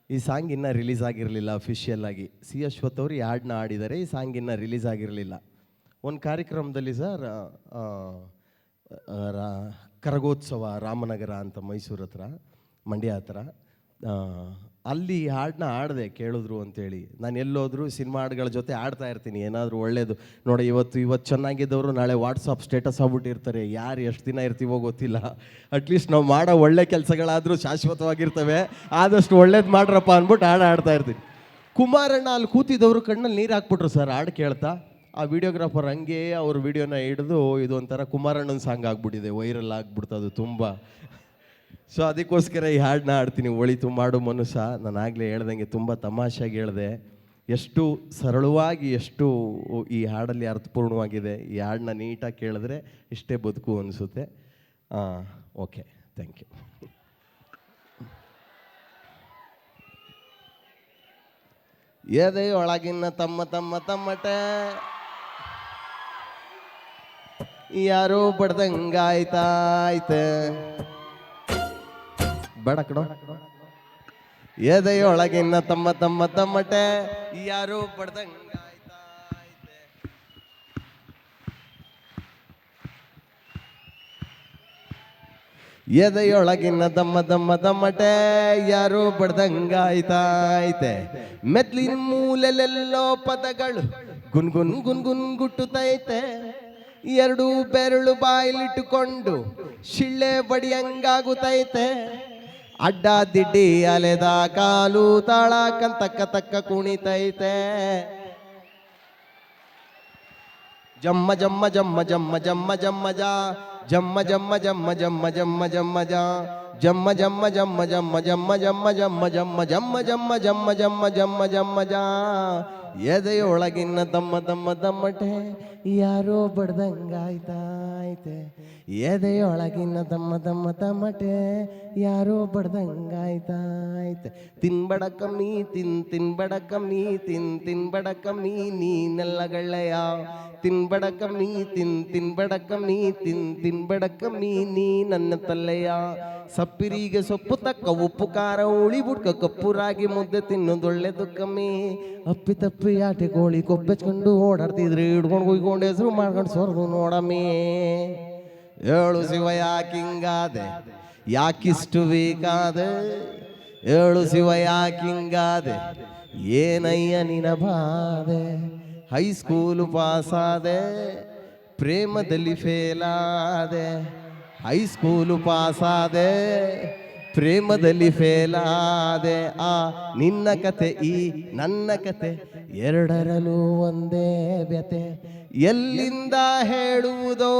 ಈ ಸಾಂಗ್ ಇನ್ನೂ ರಿಲೀಸ್ ಆಗಿರಲಿಲ್ಲ ಅಫಿಷಿಯಲ್ ಆಗಿ. ಸಿ ಅಶ್ವಥ್ ಅವರು ಈ ಹಾಡನ್ನ ಹಾಡಿದ್ದಾರೆ. ಈ ಸಾಂಗ್ ಇನ್ನೂ ರಿಲೀಸ್ ಆಗಿರಲಿಲ್ಲ. ಒಂದು ಕಾರ್ಯಕ್ರಮದಲ್ಲಿ ಸರ್ ಕರಗೋತ್ಸವ ರಾಮನಗರ ಅಂತ ಮೈಸೂರು ಹತ್ರ, ಮಂಡ್ಯ ಹತ್ರ, ಅಲ್ಲಿ ಹಾಡನ್ನ ಹಾಡಿದೆ ಕೇಳಿದ್ರು ಅಂತೇಳಿ. ನಾನು ಎಲ್ಲೋದ್ರು ಸಿನಿಮಾ ಹಾಡುಗಳ ಜೊತೆ ಆಡ್ತಾ ಇರ್ತೀನಿ ಏನಾದರೂ ಒಳ್ಳೇದು. ನೋಡಿ ಇವತ್ತು ಚೆನ್ನಾಗಿದ್ದವರು ನಾಳೆ ವಾಟ್ಸಪ್ ಸ್ಟೇಟಸ್ ಆಗ್ಬಿಟ್ಟಿರ್ತಾರೆ. ಯಾರು ಎಷ್ಟು ದಿನ ಇರ್ತೀವೋ ಗೊತ್ತಿಲ್ಲ. ಅಟ್ಲೀಸ್ಟ್ ನಾವು ಮಾಡೋ ಒಳ್ಳೆ ಕೆಲಸಗಳಾದರೂ ಶಾಶ್ವತವಾಗಿರ್ತವೆ. ಆದಷ್ಟು ಒಳ್ಳೇದು ಮಾಡ್ರಪ್ಪ ಅಂದ್ಬಿಟ್ಟು ಹಾಡ್ತಾ ಇರ್ತೀನಿ. ಕುಮಾರಣ್ಣ ಅಲ್ಲಿ ಕೂತಿದ್ದವರು ಕಣ್ಣಲ್ಲಿ ನೀರು ಹಾಕ್ಬಿಟ್ರು ಸರ್ ಹಾಡು ಕೇಳ್ತಾ. ಆ ವಿಡಿಯೋಗ್ರಾಫರ್ ಹಂಗೆ ಅವ್ರ ವಿಡಿಯೋನ ಹಿಡಿದು ಇದೊಂಥರ ಕುಮಾರಣ್ಣನ ಸಾಂಗ್ ಆಗ್ಬಿಟ್ಟಿದೆ, ವೈರಲ್ ಆಗ್ಬಿಡ್ತದು ತುಂಬ. ಸೊ ಅದಕ್ಕೋಸ್ಕರ ಈ ಹಾಡನ್ನ ಹಾಡ್ತೀನಿ, ಒಳಿತು ಮಾಡು ಮನುಸ. ನಾನು ಆಗಲೇ ಹೇಳ್ದಂಗೆ ತುಂಬ ತಮಾಷೆಯಾಗಿ ಹೇಳಿದೆ. ಎಷ್ಟು ಸರಳವಾಗಿ ಎಷ್ಟು ಈ ಹಾಡಲ್ಲಿ ಅರ್ಥಪೂರ್ಣವಾಗಿದೆ. ಈ ಹಾಡನ್ನ ನೀಟಾಗಿ ಕೇಳಿದ್ರೆ ಇಷ್ಟೇ ಬದುಕು ಅನಿಸುತ್ತೆ. Okay, thank you. ಎದೆಯೊಳಗಿನ ತಮ್ಮ ತಮ್ಮ ತಮ್ಮಟ ಯಾರೋ ಬಡ್ದಂಗಾಯ್ತಾಯ್ತೆ ಬೇಡ ಕಡೋ. ಎದೆಯೊಳಗಿನ ತಮ್ಮ ತಮ್ಮ ತಮ್ಮಟೆ ಯಾರೋ ಬಡ್ದಂಗಾಯ್ತಾಯ್ತೆ. ಎದೆಯೊಳಗಿನ ತಮ್ಮ ತಮ್ಮ ತಮ್ಮಟೆ ಯಾರೋ ಬಡ್ದಂಗಾಯ್ತಾಯ್ತೆ. ಮೆದ್ಲಿನ ಮೂಲೆಲೆಲ್ಲೋ ಪದಗಳು ಗುನ್ಗುನ್ ಗುನ್ಗುನ್ ಗುಟ್ಟುತ್ತೈತೆ. ಎರಡು ಬೆರಳು ಬಾಯಿಲಿಟ್ಟುಕೊಂಡು ಶಿಳ್ಳೆ ಬಡಿಯಂಗಾಗುತ್ತೈತೆ. ಅಡ್ಡ ದಿಡ್ಡಿ ಅಲೆದ ಕಾಲು ತಾಳ ಕಂತಕ್ಕ ತಕ್ಕ ಕುಣಿತೈತೆ. ಜಮ್ಮ ಜಮ್ಮ ಜಮ್ಮ ಜಮ್ಮ ಜಮ್ಮ ಜಮ್ಮ ಜಾ ಜಮ್ಮ ಜಮ್ಮ ಜಮ್ಮ ಜಮ್ಮ ಜಮ್ಮ ಜಮ್ಮ ಜಾ ಜಮ್ಮ ಜಮ್ಮ ಜಮ್ಮ ಜಮ್ಮ ಜಮ್ಮ ಜಮ್ಮ ಜಮ್ಮ ಜಮ್ಮ ಜಮ್ಮ ಜಮ್ಮ ಜಮ್ಮ ಜಮ್ಮ ಜಮ್ಮ ಜಮ್ಮ ಜಾ. ಎದೆಯೊಳಗಿನ ತಮ್ಮ ತಮ್ಮ ತಮ್ಮಟೆ ಯಾರೋ ಬಡ್ದಂಗಾಯ್ತಾಯ್ತೆ. ಎದೆಯೊಳಗಿನ ತಮ್ಮ ತಮ್ಮ ತಮ್ಮಟೆ ಯಾರೋ ಬಡ್ದಂಗಾಯ್ತಾಯ್ತೆ. ತಿನ್ಬಡ ಕಮ್ಮಿ ತಿನ್ಬಡ ಕಮ್ಮಿ ತಿನ್ಬಡ ಕಮ್ಮಿ ನೀನೆಲ್ಲಗಳ್ಳೆಯ. ತಿನ್ಬಡ ಕಮ್ಮಿ ತಿನ್ಬಡ ಕಮ್ಮಿ ತಿನ್ಬಡ ಕಮ್ಮಿ ನೀ ನನ್ನ ತಲ್ಲೆಯ. ಸಪ್ಪಿರಿಗೆ ಸೊಪ್ಪು ತಕ್ಕ ಉಪ್ಪು ಖಾರ ಹುಳಿ ಬುಡ್ಕ ಕಪ್ಪು ರಾಗಿ ಮುದ್ದೆ ತಿನ್ನೋದೊಳ್ಳೆದು ಕಮ್ಮಿ. ಅಪ್ಪಿ ತಪ್ಪಿ ಆಟೆ ಕೋಳಿ ಕೊಬ್ಬೆಚ್ಕೊಂಡು ಓಡಾಡ್ತಿದ್ರಿ ಹಿಡ್ಕೊಂಡು ಕುಯ್ಕೊಂಡು ಹೆಸರು ಮಾಡ್ಕೊಂಡು ಸೊರ್ದು ನೋಡಮ್ಮಿ. ಏಳು ಶಿವ ಯಾಕಿಂಗಾದೆ ಯಾಕಿಷ್ಟು ಬೇಕಾದೆ. ಏಳು ಶಿವ ಯಾಕಿಂಗಾದೆ ಏನಯ್ಯ ನಿನ ಬಾದೆ. ಹೈಸ್ಕೂಲು ಪಾಸಾದೆ ಪ್ರೇಮದಲ್ಲಿ ಫೇಲಾದೆ. ಹೈಸ್ಕೂಲು ಪಾಸಾದೆ ಪ್ರೇಮದಲ್ಲಿ ಫೇಲಾದೆ. ನಿನ್ನ ಕತೆ ಈ ನನ್ನ ಕತೆ ಎರಡರಲ್ಲೂ ಒಂದೇ ವ್ಯತೆ. ಎಲ್ಲಿಂದ ಹೇಳುವುದೋ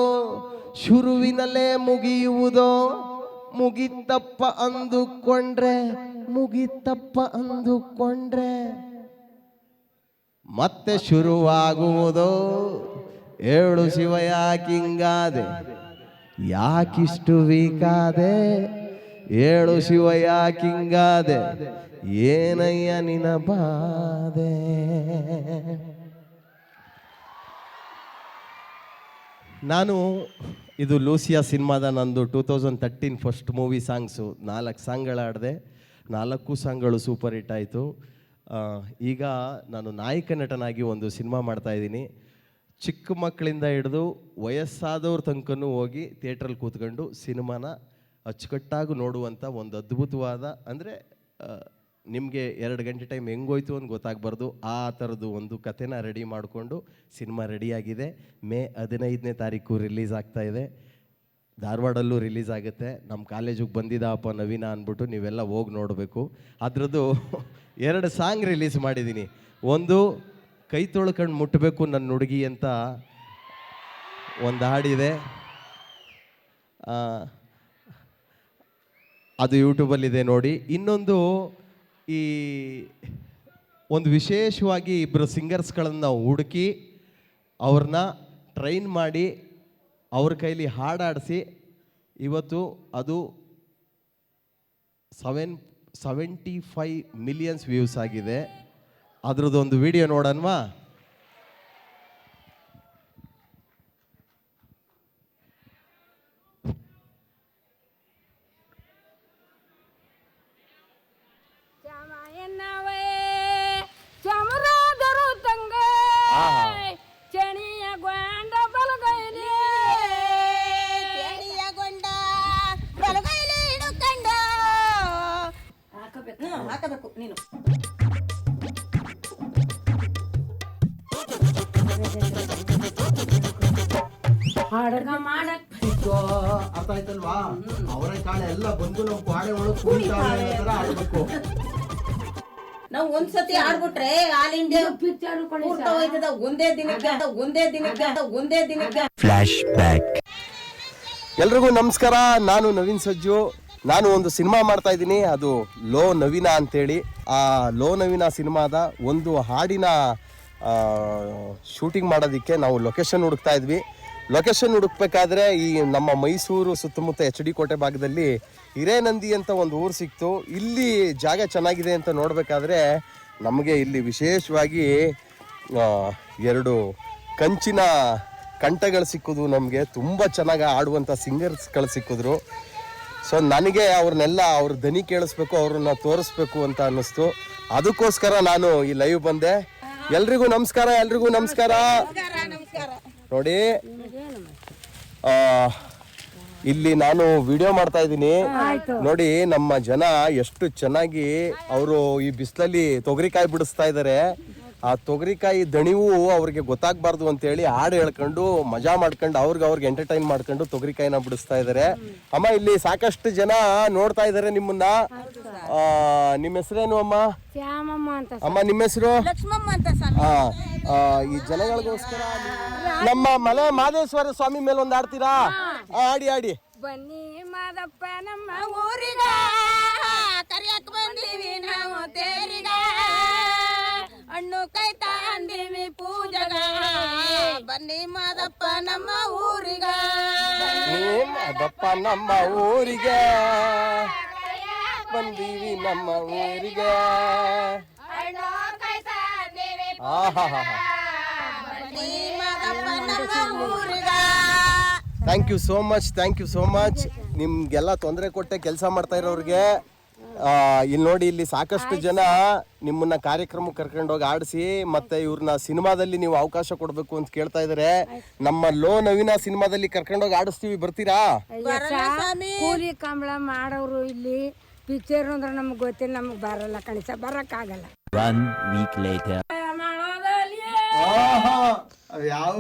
ಶುರುವಿನಲ್ಲೇ ಮುಗಿಯುವುದೋ. ಮುಗಿತಪ್ಪ ಅಂದುಕೊಂಡ್ರೆ ಮುಗಿತಪ್ಪ ಅಂದುಕೊಂಡ್ರೆ ಮತ್ತೆ ಶುರುವಾಗುವುದೋ. ಏಳು ಶಿವ ಯಾಕಿಂಗಾದೆ ಯಾಕಿಷ್ಟು ವೀಕಾದೆ. ಏಳು ಶಿವ ಯಾಕಿಂಗಾದೆ ಏನಯ್ಯ ನಿನ ಬಾದೆ. ನಾನು ಇದು ಲೂಸಿಯಾ ಸಿನಿಮಾದ ನಂದು 2013 ಫಸ್ಟ್ ಮೂವಿ ಸಾಂಗ್ಸು. 4 ಸಾಂಗ್ಗಳು ಆಡಿದೆ. 4 ಸಾಂಗ್ಗಳು ಸೂಪರ್ ಹಿಟ್ ಆಯಿತು. ಈಗ ನಾನು ನಾಯಕ ನಟನಾಗಿ ಒಂದು ಸಿನಿಮಾ ಮಾಡ್ತಾಯಿದ್ದೀನಿ. ಚಿಕ್ಕ ಮಕ್ಕಳಿಂದ ಹಿಡಿದು ವಯಸ್ಸಾದವ್ರ ತನಕನೂ ಹೋಗಿ ಥಿಯೇಟ್ರಲ್ಲಿ ಕೂತ್ಕೊಂಡು ಸಿನಿಮಾನ ಅಚ್ಚುಕಟ್ಟಾಗಿ ನೋಡುವಂಥ ಒಂದು ಅದ್ಭುತವಾದ, ಅಂದರೆ ನಿಮಗೆ 2 ಗಂಟೆ ಟೈಮ್ ಹೆಂಗೋಯ್ತು ಅಂತ ಗೊತ್ತಾಗಬಾರ್ದು ಆ ಥರದ್ದು ಒಂದು ಕಥೆನ ರೆಡಿ ಮಾಡಿಕೊಂಡು ಸಿನಿಮಾ ರೆಡಿಯಾಗಿದೆ. ಮೇ 15ನೇ ತಾರೀಕು ರಿಲೀಸ್ ಆಗ್ತಾಯಿದೆ. ಧಾರವಾಡಲ್ಲೂ ರಿಲೀಸ್ ಆಗುತ್ತೆ. ನಮ್ಮ ಕಾಲೇಜಿಗೆ ಬಂದಿದ್ದಪ್ಪ ನವೀನ ಅಂದ್ಬಿಟ್ಟು ನೀವೆಲ್ಲ ಹೋಗಿ ನೋಡಬೇಕು. ಅದರದ್ದು 2 ಸಾಂಗ್ ರಿಲೀಸ್ ಮಾಡಿದ್ದೀನಿ. ಒಂದು ಕೈ ತೊಳ್ಕೊಂಡು ಮುಟ್ಟಬೇಕು ನನ್ನ ಹುಡುಗಿ ಅಂತ ಒಂದು ಹಾಡಿದೆ, ಅದು ಯೂಟ್ಯೂಬಲ್ಲಿದೆ ನೋಡಿ. ಇನ್ನೊಂದು ಈ ಒಂದು ವಿಶೇಷವಾಗಿ ಇಬ್ಬರು ಸಿಂಗರ್ಸ್ಗಳನ್ನು ಹುಡುಕಿ ಅವ್ರನ್ನ ಟ್ರೈನ್ ಮಾಡಿ ಅವ್ರ ಕೈಲಿ ಹಾಡಾಡಿಸಿ ಇವತ್ತು ಅದು 75 ಮಿಲಿಯನ್ಸ್ ವ್ಯೂಸ್ ಆಗಿದೆ. ಅದ್ರದ್ದೊಂದು ವಿಡಿಯೋ ನೋಡೋಣವಾ? ಹಾಕಬೇಕು ನೀನು. ಅರ್ಥ ಆಯ್ತಲ್ವಾ? ಅವರ ಕಾಲ ಎಲ್ಲ ಬಂದು ನಾವು ಪಾಡೆ ಒಳಗೆ ಆಡ್ಬೇಕು. ನಾವು ಒಂದ್ಸತಿ ಆಡ್ಬಿಟ್ರೆ ಆಲ್ ಇಂಡಿಯಾ ಹೋಯ್ತದ ಒಂದೇ ದಿನಕ್ಕೆ. Flash back. ಎಲ್ರಿಗೂ ನಮಸ್ಕಾರ. ನಾನು ನವೀನ್ ಸಜ್ಜು. ನಾನು ಒಂದು ಸಿನಿಮಾ ಮಾಡ್ತಾ ಇದ್ದೀನಿ, ಅದು ಲೋ ನವೀನ ಅಂತೇಳಿ. ಆ ಲೋ ನವೀನ ಸಿನಿಮಾದ ಒಂದು ಹಾಡಿನ ಶೂಟಿಂಗ್ ಮಾಡೋದಕ್ಕೆ ನಾವು ಲೊಕೇಶನ್ ಹುಡುಕ್ತಾ ಇದ್ವಿ. ಲೊಕೇಶನ್ ಹುಡುಕ್ಬೇಕಾದ್ರೆ ಈ ನಮ್ಮ ಮೈಸೂರು ಸುತ್ತಮುತ್ತ HD ಕೋಟೆ ಭಾಗದಲ್ಲಿ ಹಿರೇನಂದಿ ಅಂತ ಒಂದು ಊರು ಸಿಕ್ತು. ಇಲ್ಲಿ ಜಾಗ ಚೆನ್ನಾಗಿದೆ ಅಂತ ನೋಡಬೇಕಾದ್ರೆ ನಮಗೆ ಇಲ್ಲಿ ವಿಶೇಷವಾಗಿ 2 ಕಂಚಿನ ಕಂಠಗಳು ಸಿಕ್ಕಿದ್ವು. ನಮಗೆ ತುಂಬ ಚೆನ್ನಾಗಿ ಆಡುವಂಥ ಸಿಂಗರ್ಸ್ಗಳು ಸಿಕ್ಕಿದ್ರು. ಸೊ ನನಗೆ ಅವ್ರನ್ನೆಲ್ಲ ಅವ್ರ ಧ್ವನಿ ಕೇಳಿಸ್ಬೇಕು, ಅವ್ರನ್ನ ತೋರಿಸ್ಬೇಕು ಅಂತ ಅನ್ನಿಸ್ತು. ಅದಕ್ಕೋಸ್ಕರ ನಾನು ಈ ಲೈವ್ ಬಂದೆ. ಎಲ್ರಿಗೂ ನಮಸ್ಕಾರ, ಎಲ್ರಿಗೂ ನಮಸ್ಕಾರ. ನೋಡಿ, ಇಲ್ಲಿ ನಾನು ವಿಡಿಯೋ ಮಾಡ್ತಾ ಇದ್ದೀನಿ. ನೋಡಿ ನಮ್ಮ ಜನ ಎಷ್ಟು ಚೆನ್ನಾಗಿ ಅವರು ಈ ಬಿಸಿಲಲ್ಲಿ ತೊಗರಿಕಾಯಿ ಬಿಡಿಸ್ತಾ ಇದ್ದಾರೆ. ಆ ತೊಗರಿಕಾಯಿ ದಣಿವು ಅವ್ರಿಗೆ ಗೊತ್ತಾಗಬಾರ್ದು ಅಂತೇಳಿ ಹಾಡು ಹೇಳ್ಕೊಂಡು ಮಜಾ ಮಾಡ್ಕೊಂಡು ಅವ್ರಿಗೆ ಎಂಟರ್ಟೈನ್ ಮಾಡ್ಕೊಂಡು ತೊಗರಿಕಾಯಿನ ಬಿಡಿಸ್ತಾ ಇದ್ದಾರೆ. ಅಮ್ಮ, ಇಲ್ಲಿ ಸಾಕಷ್ಟು ಜನ ನೋಡ್ತಾ ಇದ್ದಾರೆ ನಿಮ್ಮನ್ನ. ನಿಮ್ಮ ಹೆಸರೇನು ಅಮ್ಮ? ಅಮ್ಮ, ನಿಮ್ಮ ಹೆಸರು? ಈ ಜನಗಳಿಗೋಸ್ಕರ ನಮ್ಮ ಮಲೆ ಮಾದೇಶ್ವರ ಸ್ವಾಮಿ ಮೇಲೆ ಒಂದು ಆಡ್ತೀರಾ? ಆಡಿ. ಬನ್ನಿ ಮಾದಪ್ಪ ನಮ್ಮ ಊರಿಗ ಕರಿಯಕ್ ಬಂದೀವಿ ನಾವು ತೇರಿಗ, ಹಣ್ಣು ಕೈ ತಾಂದೀವಿ ಪೂಜಗ, ಬನ್ನಿ ಮಾದಪ್ಪ ನಮ್ಮ ಊರಿಗ, ಮಾದಪ್ಪ ನಮ್ಮ ಊರಿಗೆ ಬಂದೀವಿ, ನಮ್ಮ ಊರಿಗೆ. ಹಣ್ಣು ಕೈ ತಾಂದೀವಿ ಬನ್ನಿ ಮಾದಪ್ಪ ನಮ್ಮ ಊರಿಗ. Thank you so much. ನಿಮ್ಗೆಲ್ಲ ತೊಂದರೆ ಕೊಟ್ಟೆ ಕೆಲಸ ಮಾಡ್ತಾ ಇರೋರಿಗೆ ಇಲ್ಲಿ ನೋಡಿ, ಇಲ್ಲಿ ಸಾಕಷ್ಟು ಜನ ನಿಮ್ಮನ್ನ ಕಾರ್ಯಕ್ರಮಕ್ಕೆ ಕರ್ಕೊಂಡೋಗಿ ಆಡಿಸಿ ಮತ್ತೆ ಇವ್ರನ್ನ ಸಿನಿಮಾದಲ್ಲಿ ನೀವು ಅವಕಾಶ ಕೊಡಬೇಕು ಅಂತ ಕೇಳ್ತಾ ಇದಾರೆ. ನಮ್ಮ ಲೋ ನವೀನ ಸಿನಿಮಾದಲ್ಲಿ ಕರ್ಕೊಂಡೋಗಿ ಆಡಿಸ್ತೀವಿ, ಬರ್ತೀರಾ? ಕೂಲಿ ಕಂಬಳ ಮಾಡೋರು ಇಲ್ಲಿ ಪಿಕ್ಚರ್ ಅಂದ್ರೆ ನಮ್ಗೆ ಗೊತ್ತಿಲ್ಲ, ನಮ್ಗೆ ಬರಲ್ಲ ಕಣಿಸ, ಬರಕ್ಕಾಗಲ್ಲ. ಯಾವ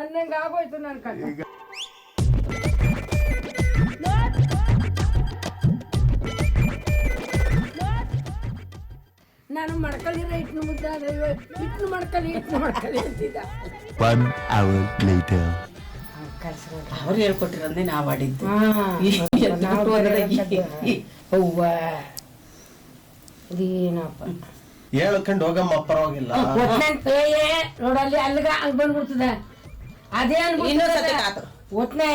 ಅಂದಂಗ ಆಗೋಯ್ತು ನನ್ ಕಣ್ಣ. ನಾನು ಮಡ್ಕಲಿರ ಇಟ್ನು ಮುದ್ದೆ ಆದ್ರೆ ಇಟ್ನು ಮಡ್ಕಲಿ ಅಂತಿದ್ದ. ಅವ್ರು ಹೇಳ್ಕೊಟ್ಟಿರಂದ್ರೆ ನಾವು ಆಡಿದ್ದು. ಹೂವ ಇದೇನಪ್ಪ ಹೇಳ್ಕೊಂಡು ಹೋಗಮ್ಮ, ಪರವಾಗಿಲ್ಲ. ನೋಡಲ್ಲಿ ಅಲ್ಲಿಗ ಅಲ್ಲಿ ಬಂದ್ಬಿಡ್ತದ, ಅದೇ ಒಟ್ನೆ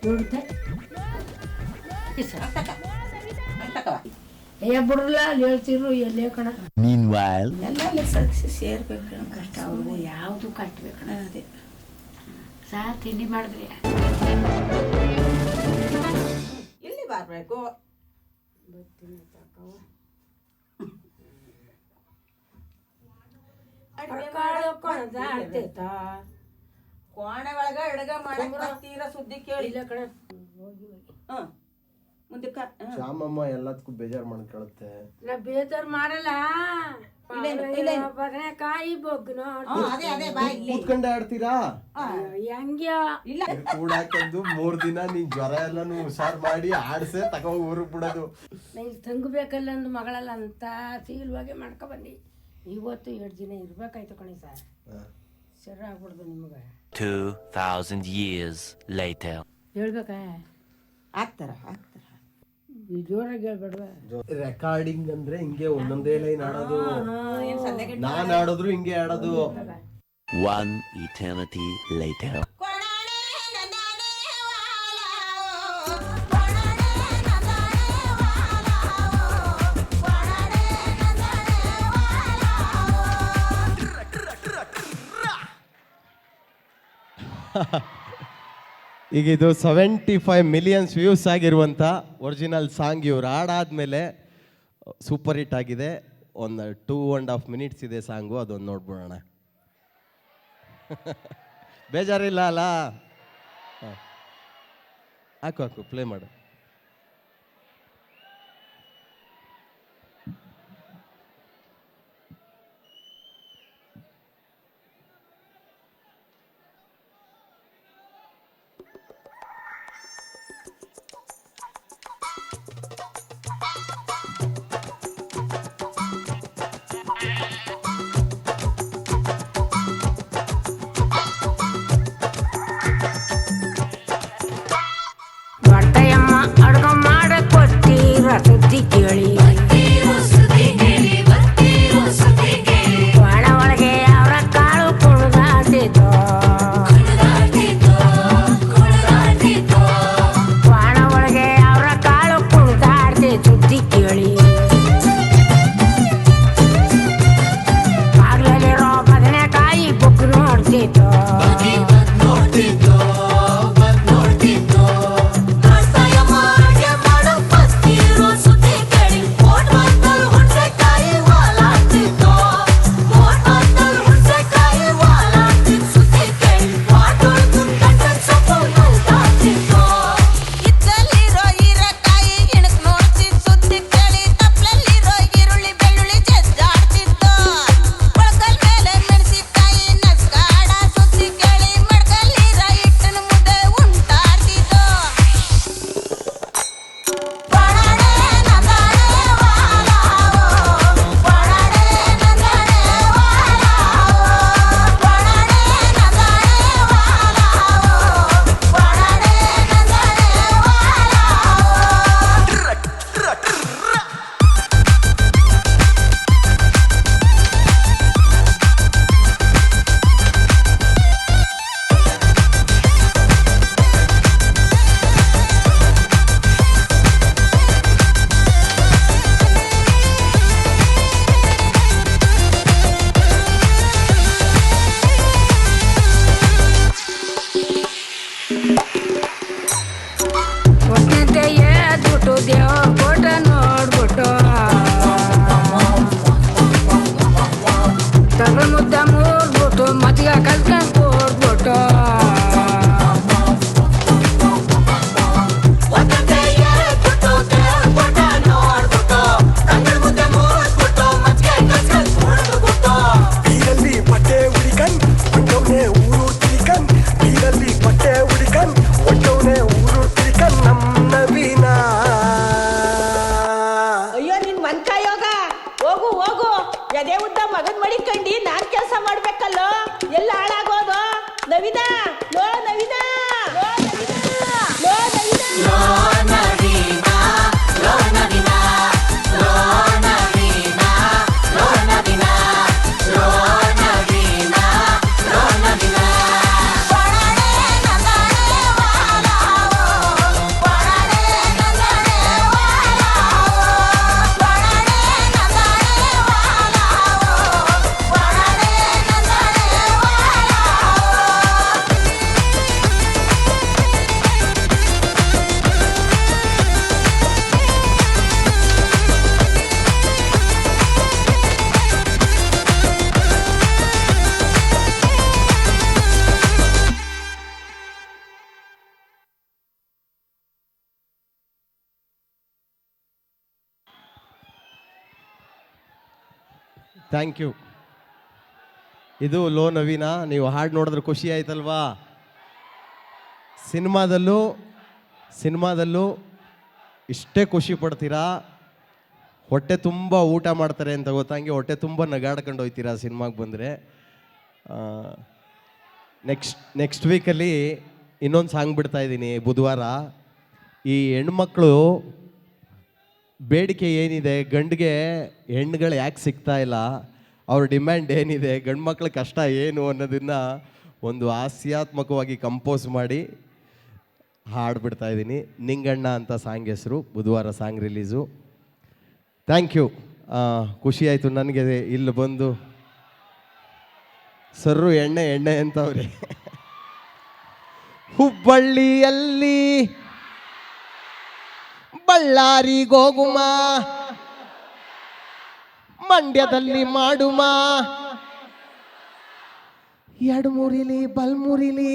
ನೋಡುತ್ತೆ. ಬಿಡ್ರಲ್ಲ ಅಲ್ಲಿ ಹೇಳ್ತಿರು ಎಲ್ಲೇ ಕಣ. ಸೇರ್ಬೇಕು ಕಷ್ಟ, ಅವ್ರಿಗೆ ಯಾವುದು ಕಟ್ಟಬೇಕು ಅದೇ ಸಾರ್ ತಿಂಡಿ ಮಾಡಿದ್ರಿ. ಇಲ್ಲಿ ಬರ್ಬೇಕು. ಕೋಣೆ ಒಳಗ ಅಡಗ ಮಾಡಕ್ ಬರ್ತೀರ ಸುದ್ದಿ ಕೇಳಿ. ಮುಂದಕ್ಕ ಶ್ಯಾಮಮ್ಮ ಎಲ್ಲದಕ್ಕೂ ಬೇಜಾರು ಮಾಡ್ಕೊಳುತ್ತೆ. ನಾ ಬೇಜಾರು ಮಾಡಲ್ಲ. ಬದನೆಕಾಯಿ ಬೊಗ್ನ ಕೂತ್ಕೊಂಡೆ ಆಡ್ತೀರಾ? ಹೆಂಗ್ಯ ಇಲ್ಲ ಕೂಡಾಕಂದು 3 ದಿನ ನೀನ್ ಜ್ವರ ಎಲ್ಲಾನು ಹುಷಾರ್ ಮಾಡಿ ಆಡ್ಸೆ ತಗೋ ಊರಿಗೆ ಬಿಡೋದು. ಇಲ್ಲಿ ತಂಗಬೇಕಲ್ಲ ಅಂದು ಮಗಳಲ್ಲ ಅಂತ ಸೀಲ್ವಾಗೆ ಮಾಡ್ಕೊ ಬನ್ನಿ. ಇವತ್ತು 2 ದಿನ ಇರ್ಬೇಕಾಯ್ತು ಕಣಿ ಸರ್. ಸರ ಆಗ್ಬಿಡ್ದು ನಿಮ್ಗೆ. 2000 years later. ಹೇಳ್ಬೇಕಾ? ಆಗ್ತಾರ ಜೋರಾಗಿ ಹೇಳ್ಬೇಡ್ವಾ? ರೆಕಾರ್ಡಿಂಗ್ ಅಂದ್ರೆ ಹಿಂಗೆ ಒಂದೊಂದೇ ಲೈನ್ ಆಡೋದು. ನಾನ್ ಆಡೋದ್ರು ಹಿಂಗೆ ಆಡೋದು. One eternity later. ಈಗ ಇದು 75 ಮಿಲಿಯನ್ಸ್ ವ್ಯೂಸ್ ಆಗಿರುವಂಥ ಒರಿಜಿನಲ್ ಸಾಂಗ್ ಇವ್ರು ಹಾಡಾದ್ಮೇಲೆ ಸೂಪರ್ ಹಿಟ್ ಆಗಿದೆ. ಒಂದು 2.5 minutes ಇದೆ ಸಾಂಗು, ಅದೊಂದು ನೋಡ್ಬಿಡೋಣ. ಬೇಜಾರಿಲ್ಲ ಅಲ್ಲ? ಹಾಕು ಪ್ಲೇ ಮಾಡು. ದೇವ್ರ ಕೋಟ ನೋಡ್ಬಿಟ್ಟು ತಗಲ್ ಮುದ್ದ ಮೂರ್ಬಿಟ್ಟು ಮದ್ಗ ಕಲ್ತ್ಕೊಂಡ್ ಕೂಡ್ಬಿಟ್ಟು ಬೀರಲ್ಲಿ ಬಟ್ಟೆ ಹುಡಿಕನ್ ಒಟ್ಟವನೇ ಊರು ತಿರಿಕನ್ ಬೀರಲ್ಲಿ ಬಟ್ಟೆ ಹುಡಿಕನ್ ಒಟ್ಟವನೇ ಊರು ತಿರಿಕನ್ ನಮ್ಮ ನವೀನ. ಅಯ್ಯೋ ನಿನ್ ಮನ್ಕ ಯೋಗ ಹೋಗು ಹೋಗು ಎದೆ ಉದ್ದ ಮಗನ್ ಮಡಿಕಂಡಿ ನಾನ್ ಕೆಲಸ ಮಾಡ್ಬೇಕಲ್ಲೋ ಎಲ್ಲ ಹಾಳಾಗೋದು. ನವೀನ ಲೋ ನವೀನ ಲೋ ನವೀನ ಲೋ ನವೀನ ಥ್ಯಾಂಕ್ ಯು. ಇದು ಲೋ ನವೀನ. ನೀವು ಹಾಡು ನೋಡಿದ್ರೆ ಖುಷಿ ಆಯ್ತಲ್ವಾ? ಸಿನಿಮಾದಲ್ಲೂ ಇಷ್ಟೇ ಖುಷಿ ಪಡ್ತೀರಾ. ಹೊಟ್ಟೆ ತುಂಬ ಊಟ ಮಾಡ್ತಾರೆ ಅಂತ ಗೊತ್ತಂಗೆ ಹೊಟ್ಟೆ ತುಂಬ ನಗಾಡ್ಕೊಂಡು ಹೋಗ್ತೀರಾ ಸಿನಿಮಾಗೆ ಬಂದರೆ. ನೆಕ್ಸ್ಟ್ ವೀಕಲ್ಲಿ ಇನ್ನೊಂದು ಸಾಂಗ್ ಬಿಡ್ತಾ ಇದ್ದೀನಿ ಬುಧವಾರ. ಈ ಹೆಣ್ಮಕ್ಳು ಬೇಡಿಕೆ ಏನಿದೆ, ಗಂಡಿಗೆ ಹೆಣ್ಣುಗಳು ಯಾಕೆ ಸಿಗ್ತಾ ಇಲ್ಲ, ಅವ್ರ ಡಿಮ್ಯಾಂಡ್ ಏನಿದೆ, ಗಂಡು ಮಕ್ಳ ಕಷ್ಟ ಏನು ಅನ್ನೋದನ್ನು ಒಂದು ಹಾಸ್ಯಾತ್ಮಕವಾಗಿ ಕಂಪೋಸ್ ಮಾಡಿ ಹಾಡ್ಬಿಡ್ತಾ ಇದ್ದೀನಿ. ನಿಂಗಣ್ಣ ಅಂತ ಸಾಂಗ್ ಹೆಸರು. ಬುಧವಾರ ಸಾಂಗ್ ರಿಲೀಸು. Thank you. ಖುಷಿ ಆಯಿತು ನನಗೆ ಇಲ್ಲಿ ಬಂದು. ಸರ್ರು ಎಣ್ಣೆ ಅಂತವ್ರೆ. ಹುಬ್ಬಳ್ಳಿಯಲ್ಲಿ ಬಳ್ಳಾರಿಗೋಗುಮ, ಮಂಡ್ಯದಲ್ಲಿ ಮಾಡುಮ, ಎಡಮುರಿಲಿ ಬಲ್ಮುರಿಲಿ,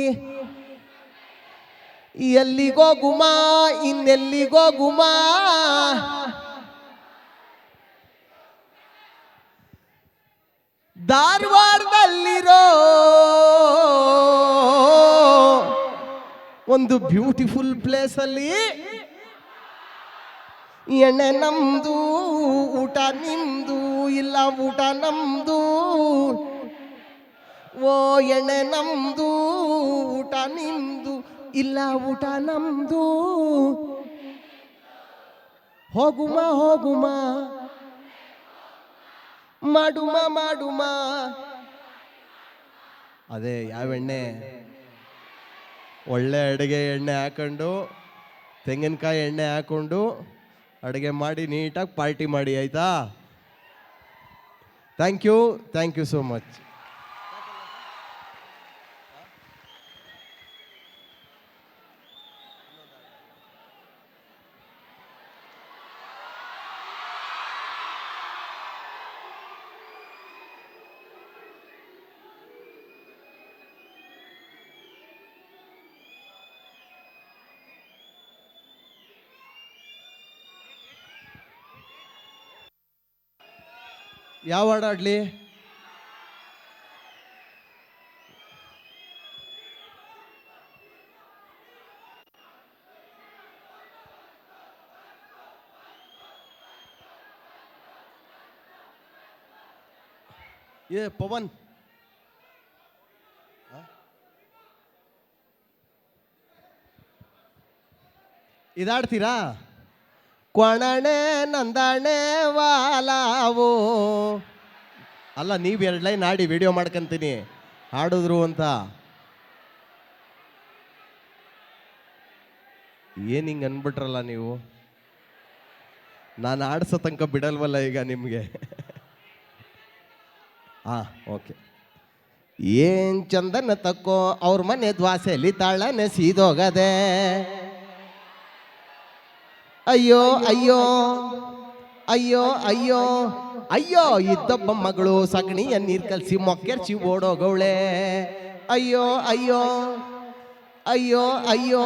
ಎಲ್ಲಿಗೋಗುಮ ಇನ್ನೆಲ್ಲಿಗೋಗುಮ, ಧಾರವಾಡದಲ್ಲಿರೋ ಒಂದು ಬ್ಯೂಟಿಫುಲ್ ಪ್ಲೇಸಲ್ಲಿ ಎಣ್ಣೆ ನಮ್ದು, ಊಟ ನಿಮ್ದು, ಇಲ್ಲ ಊಟ ನಮ್ದು. ಓ ಎಣ್ಣೆ ನಮ್ದು, ಊಟ ನಿಮ್ದು, ಇಲ್ಲ ಊಟ ನಮ್ದು. ಹೋಗುಮ ಮಾಡುಮ. ಅದೇ ಯಾವ ಎಣ್ಣೆ? ಒಳ್ಳೆ ಅಡುಗೆ ಎಣ್ಣೆ ಹಾಕೊಂಡು, ತೆಂಗಿನಕಾಯಿ ಎಣ್ಣೆ ಹಾಕೊಂಡು ಅಡುಗೆ ಮಾಡಿ ನೀಟಾಗಿ ಪಾರ್ಟಿ ಮಾಡಿ, ಆಯಿತಾ? Thank you so much. ಯಾವ ಹಾಡು ಆಡಲಿ? ಪವನ್ ಇದಾಡ್ತೀರಾ? ಕೊಣಣೆ ನಂದಣೆ ವಾಲಾವು. ಅಲ್ಲ, ನೀವು 2 ಲೈನ್ ಆಡಿ ವಿಡಿಯೋ ಮಾಡ್ಕೊಂತೀನಿ ಹಾಡಿದ್ರು ಅಂತ. ಏನು ಹಿಂಗೆ ಅಂದ್ಬಿಟ್ರಲ್ಲ ನೀವು. ನಾನು ಆಡ್ಸೋ ತನಕ ಬಿಡಲ್ವಲ್ಲ ಈಗ ನಿಮಗೆ. ಓಕೆ. ಏನ್ ಚಂದನ ತಕ್ಕೋ ಅವ್ರ ಮನೆ ದ್ವಾಸೆಲಿ ತಾಳನೆ ಸೀದೋಗದೆ, ಅಯ್ಯೋ ಅಯ್ಯೋ ಅಯ್ಯೋ ಅಯ್ಯೋ ಅಯ್ಯೋ ಇದ್ದೊಬ್ಬ ಮಗಳು ಸಗಣಿಯ ನೀರ್ ಕಲ್ಸಿ ಮೊಕ್ಕೆರ್ಚಿ ಓಡೋಗವಳೆ. ಅಯ್ಯೋ ಅಯ್ಯೋ ಅಯ್ಯೋ ಅಯ್ಯೋ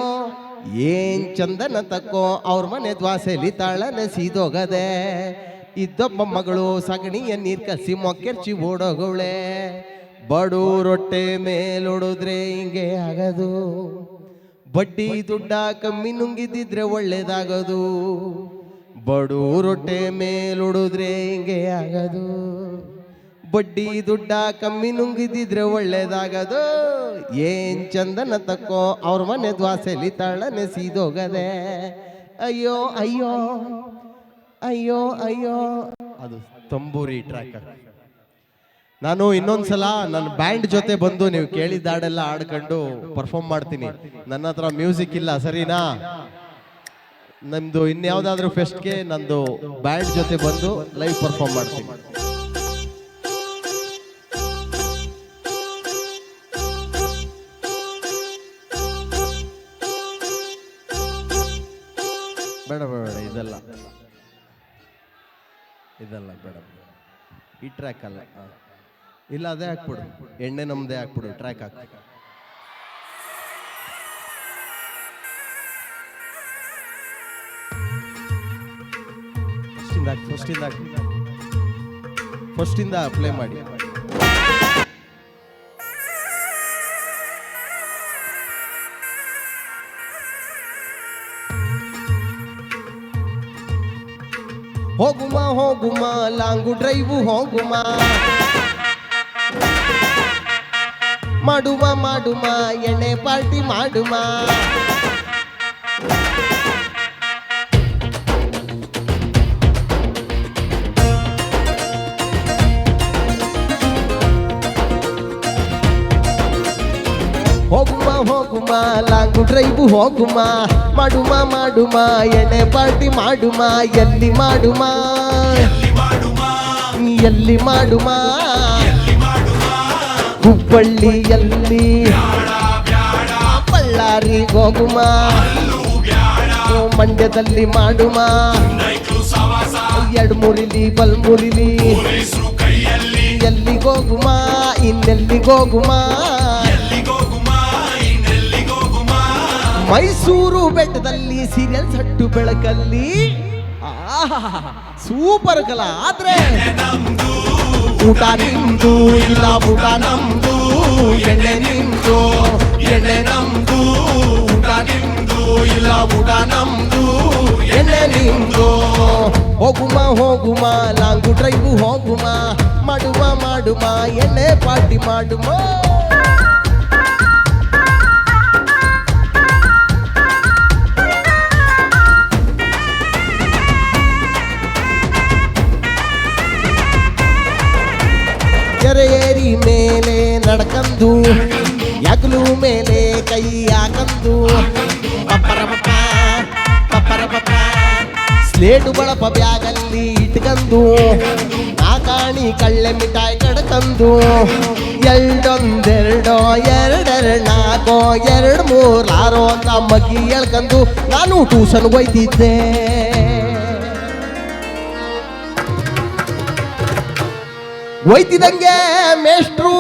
ಏನ್ ಚಂದನ ತಕ್ಕೋ ಅವ್ರ ಮನೆ ದ್ವಾಸೆಲಿ ತಾಳನ ಸೀದೋಗದೆ. ಇದ್ದೊಬ್ಬ ಮಗಳು ಸಗಣಿಯ ನೀರ್ ಕಲ್ಸಿ ಮೊಕ್ಕೆರ್ಚಿ ಓಡೋಗವಳೆ. ಬಡು ರೊಟ್ಟೆ ಮೇಲೊಡಿದ್ರೆ ಹಿಂಗೆ ಆಗದು, ಬಡ್ಡಿ ದುಡ್ಡ ಕಮ್ಮಿ ನುಂಗಿದ್ದಿದ್ರೆ ಒಳ್ಳೇದಾಗದು. ಬಡು ರೊಟ್ಟೆ ಮೇಲೊಡಿದ್ರೆ ಹಿಂಗೆ ಆಗದು, ಬಡ್ಡಿ ದುಡ್ಡ ಕಮ್ಮಿ ನುಂಗಿದ್ದಿದ್ರೆ ಒಳ್ಳೇದಾಗದು. ಏನ್ ಚಂದನ ತಕ್ಕೋ ಅವ್ರ ಮನೆ ದ್ವಾಸೆಲಿ ತಾಳನೆ ಸೀದೋಗದೆ. ಅಯ್ಯೋ ಅಯ್ಯೋ ಅಯ್ಯೋ ಅಯ್ಯೋ. ಅದು ತಂಬೂರಿ ಟ್ರ್ಯಾಕ್. ನಾನು ಇನ್ನೊಂದ್ಸಲ ನನ್ನ ಬ್ಯಾಂಡ್ ಜೊತೆ ಬಂದು ನೀವು ಕೇಳಿದ ಹಾಡೆಲ್ಲ ಆಡ್ಕೊಂಡು ಪರ್ಫಾರ್ಮ್ ಮಾಡ್ತೀನಿ. ನನ್ನ ಹತ್ರ ಮ್ಯೂಸಿಕ್ ಇಲ್ಲ, ಸರಿನಾ? ನಮ್ದು ಇನ್ಯಾವುದಾದ್ರೂ ಫೆಸ್ಟ್ಗೆ ನಂದು ಬ್ಯಾಂಡ್ ಜೊತೆ ಬಂದು ಲೈವ್ ಪರ್ಫಾರ್ಮ್ ಮಾಡ್ತೀನಿ. ಬೇಡ ಬೇಡ ಇದೆಲ್ಲ ಇದೆಲ್ಲ ಬೇಡ, ಈ ಟ್ರ್ಯಾಕ್ ಅಲ್ಲ. ಇಲ್ಲ ಅದೇ ಹಾಕ್ಬಿಡು, ಎಣ್ಣೆ ನಮ್ದೇ ಹಾಕ್ಬಿಡು, ಟ್ರ್ಯಾಕ್ ಹಾಕು. ಫಸ್ಟಿಂದ ಪ್ಲೇ ಮಾಡಿ. ಹೋಗುಮ ಹೋಗುಮ ಲಾಂಗು ಡ್ರೈವು ಹೋಗುಮ, ಮಾಡುಮ ಮಾಡುಮ ಎಣ್ಣೆ ಪಾರ್ಟಿ ಮಾಡುಮ. ಹೋಗುಮ ಹೋಗುಮ ಲಾಂಗು ಡ್ರೈವು ಹೋಗುಮ, ಮಾಡುಮ ಮಾಡುಮ ಎಣ್ಣೆ ಪಾರ್ಟಿ ಮಾಡುಮ. ಎಲ್ಲಿ ಮಾಡುಮ ಎಲ್ಲಿ ಮಾಡುಮ? ಹುಬ್ಬಳ್ಳಿಯಲ್ಲಿ ಬಳ್ಳಾರಿ ಹೋಗುಮ, ಮಂಡ್ಯದಲ್ಲಿ ಮಾಡುಮ. ಎಡ್ಮುರಿಲಿ ಬಲ್ಮುರಿಲಿ ಎಲ್ಲಿಗೋಗುಮ, ಇನ್ನೆಲ್ಲಿಗೋಗುಮ? ಮೈಸೂರು ಬೆಟ್ಟದಲ್ಲಿ ಸೀರಿಯಲ್ ಸಟ್ಟು ಬೆಳಕಲ್ಲಿ ಸೂಪರ್ ಕಲ. ಆದ್ರೆ ಊಟ ನಿಮ್ದು ಇಲ್ಲ ಊಟ ನಮ್ದು, ಎಣ್ಣೆ ನಿಮ್ದು ಎಣ್ಣೆ ನಮ್ದು. ಊಟ ನಿಮ್ದು ಇಲ್ಲ ಊಟ ನಮ್ದು, ಎಣ್ಣೆ ನಿಮ್ದು. ಹೋಗುಮ ಹೋಗುಮ ಲಾಂಗು ಡ್ರೈವು ಹೋಗುಮ, ಮಾಡುಮ ಮಾಡುಮ ಎಣ್ಣೆ ಪಾರ್ಟಿ ಮಾಡುಮ. ಕೆರೆಯೇರಿ ಮೇಲೆ ನಡ್ಕಂದು, ಯಗಲು ಮೇಲೆ ಕೈ ಹಾಕಂದು, ಪಪ್ಪರ ಪಪ್ಪ ಪಪ್ಪರ ಪಪ್ಪ ಸ್ಲೇಟು ಬಳಪ ಬ್ಯಾಗಲ್ಲಿ ಇಟ್ಕಂದು, ನಾಕಾಣಿ ಕಳ್ಳೆ ಮಿಠಾಯಿ ಕಡ್ಕಂದು. ಎರಡೊಂದೆರಡೋ ಎರಡೆರಡು ನಾಲ್ಕೋ ಎರಡು ಮೂರು ಆರೋ ಅಂತ ಮಗ್ಗಿ ಹೇಳ್ಕಂದು ನಾನು ಟ್ಯೂಷನ್ ಹೋಯ್ತಿದ್ದೆ. ಒಯ್ತಿದಂಗೆ ಮೇಷ್ಟ್ರು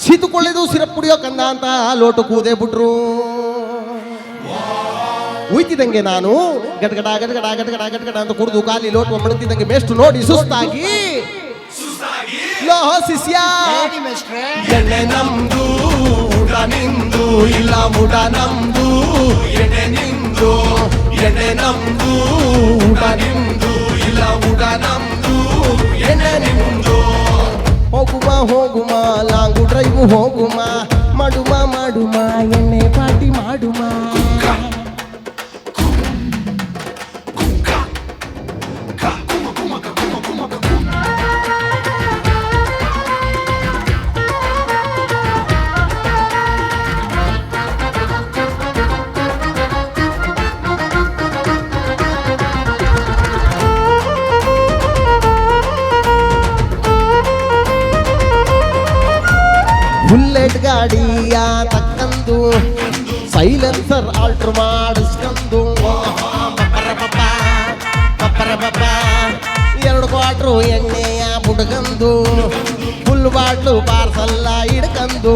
ಸೀತುಕೊಳ್ಳಿದು ಸಿರಪ್ ಕುಡಿಯೋ ಕಂದ ಅಂತ ಲೋಟ ಕೂದೆ ಬಿಟ್ರು. ಉಯ್ತಿದಂಗೆ ನಾನು ಗಟ್ಗಡ ಗಟ್ಗಡ ಗಟ್ಗಡ ಗಟ್ಗಡ ಅಂತ ಕುಡಿದು ಖಾಲಿ ಲೋಟ ಮಡಗ್ತಿದ್ದಂಗೆ ಮೇಷ್ಟ್ರು ನೋಡಿ ಸುಸ್ತಾಗಿ, ಲೋ ಶಿಷ್ಯ ಎಣ್ಣೆ ನಮ್ದು ಊಟ ನಿಮ್ದು ಇಲ್ಲ ಊಟ ನಮ್ದು, ಎಣ್ಣೆ ನಿಮ್ದು ಎಣ್ಣೆ ನಮ್ದು. ಊಟ ನಿಮ್ದು ಇಲ್ಲ ಊಟ ನಮ್ದು, ಎಣ್ಣೆ ನಿಮ್ದು. ಹೋಗುಮ ಹೋಗುಮ ಲಾಂಗು ಡ್ರೈವು ಹೋಗುಮ, ಮಾಡುಮ ಮಾಡುಮ ಎಣ್ಣೆ ಪಾರ್ಟಿ ಮಾಡುಮ. ಬುಲೆಟ್ ಗಾಡಿಯ ತಕ್ಕಂದು, ಸೈಲೆನ್ಸರ್ ಆಲ್ಟ್ರ್ ಮಾಡಿಸ್ಕೊಂಡು, ಅವರು ಎಣ್ಣೆಯ ಬುಡ್ಗಂದು ಫುಲ್ ಬಾಟ್ಲು ಪಾರ್ಸಲ್ಲ ಹಿಡ್ಕಂದು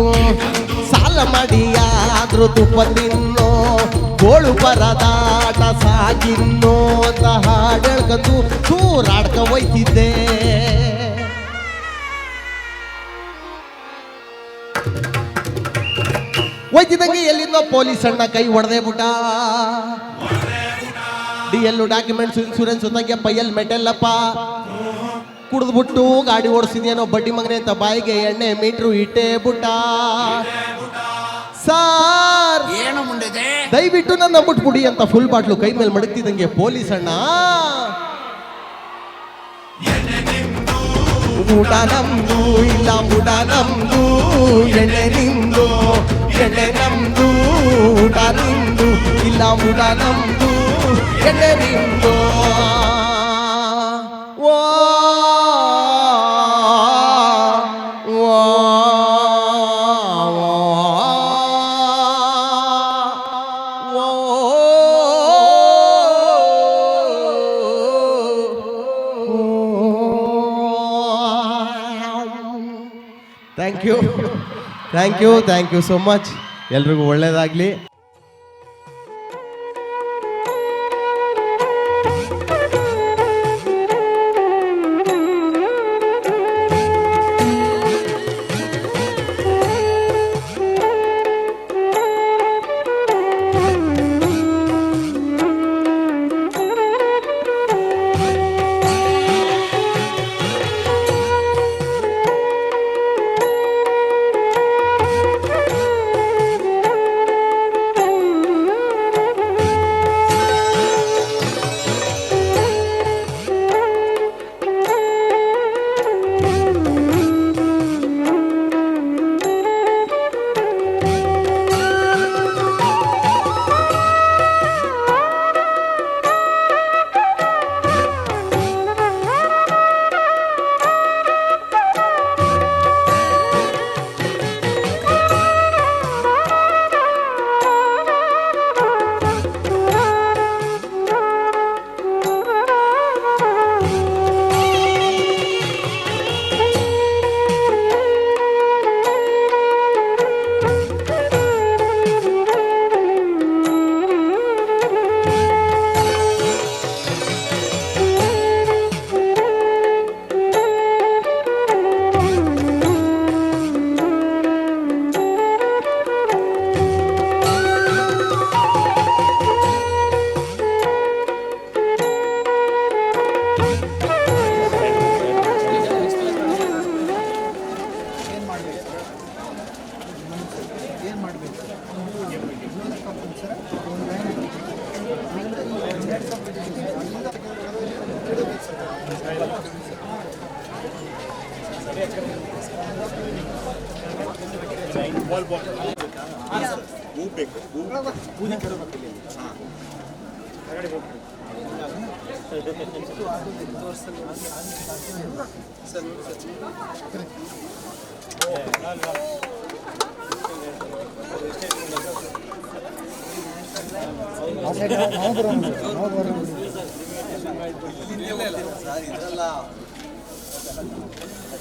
ಸಾಲ ಮಾಡಿ ಆದ್ರೂ ತುಪ್ಪ ತಿನ್ನೋ ಗೋಳು ಪರದಾಟ ಸಾಗಿನ್ನೋ ಅಂತ ಹಾಡು ಹೇಳ್ಕಂದು ತೂರಾಡ್ಕ ಹೋಯ್ತಿದ್ದೆ. ಹೋಯ್ತಿದ್ದಂಗೆ ಎಲ್ಲಿಂದ ಪೊಲೀಸ್ ಅಣ್ಣ ಕೈ ಹೊಡೆದೇ ಬಿಟ್ಟ. DL ಡಾಕ್ಯುಮೆಂಟ್ಸ್ ಇನ್ಸೂರೆನ್ಸ್ ತಂಗೆ ಪೈಯಲ್ ಮೆಟೆಲ್ಲಪ್ಪ. ಕುಡಿದ್ಬಿಟ್ಟು ಗಾಡಿ ಓಡಿಸಿದ್ಯೇನೋ ಬಡ್ಡಿ ಮಗನೆ ಅಂತ ಬಾಯಿಗೆ ಎಣ್ಣೆ ಮೀಟ್ರು ಇಟ್ಟೇ ಬಿಟ್ಟ. ಸಾರ್ ಏನು ಮುಂದಿದೆ, ದಯವಿಟ್ಟು ನನ್ನ ಬಿಟ್ಬಿಡಿ ಅಂತ ಫುಲ್ ಬಾಟ್ಲು ಕೈ ಮೇಲೆ ಮಡಗ್ತಿದ್ದಂಗೆ ಪೊಲೀಸ್ ಅಣ್ಣ ಊಟ ನಮ್ದು ಇಲ್ಲ ಊಟ ನಮ್ದು, ಎಣ್ಣೆ ನಿಮ್ದು ಎಣ್ಣೆ ನಮ್ದು, ಊಟ ನಿಮ್ದು ಇಲ್ಲ ಊಟ ನಮ್ದು, ಎಣ್ಣೆ ನಿಮ್ದು. ಓ ಥ್ಯಾಂಕ್ ಯು ಸೋ ಮಚ್. ಎಲ್ರಿಗೂ ಒಳ್ಳೇದಾಗಲಿ.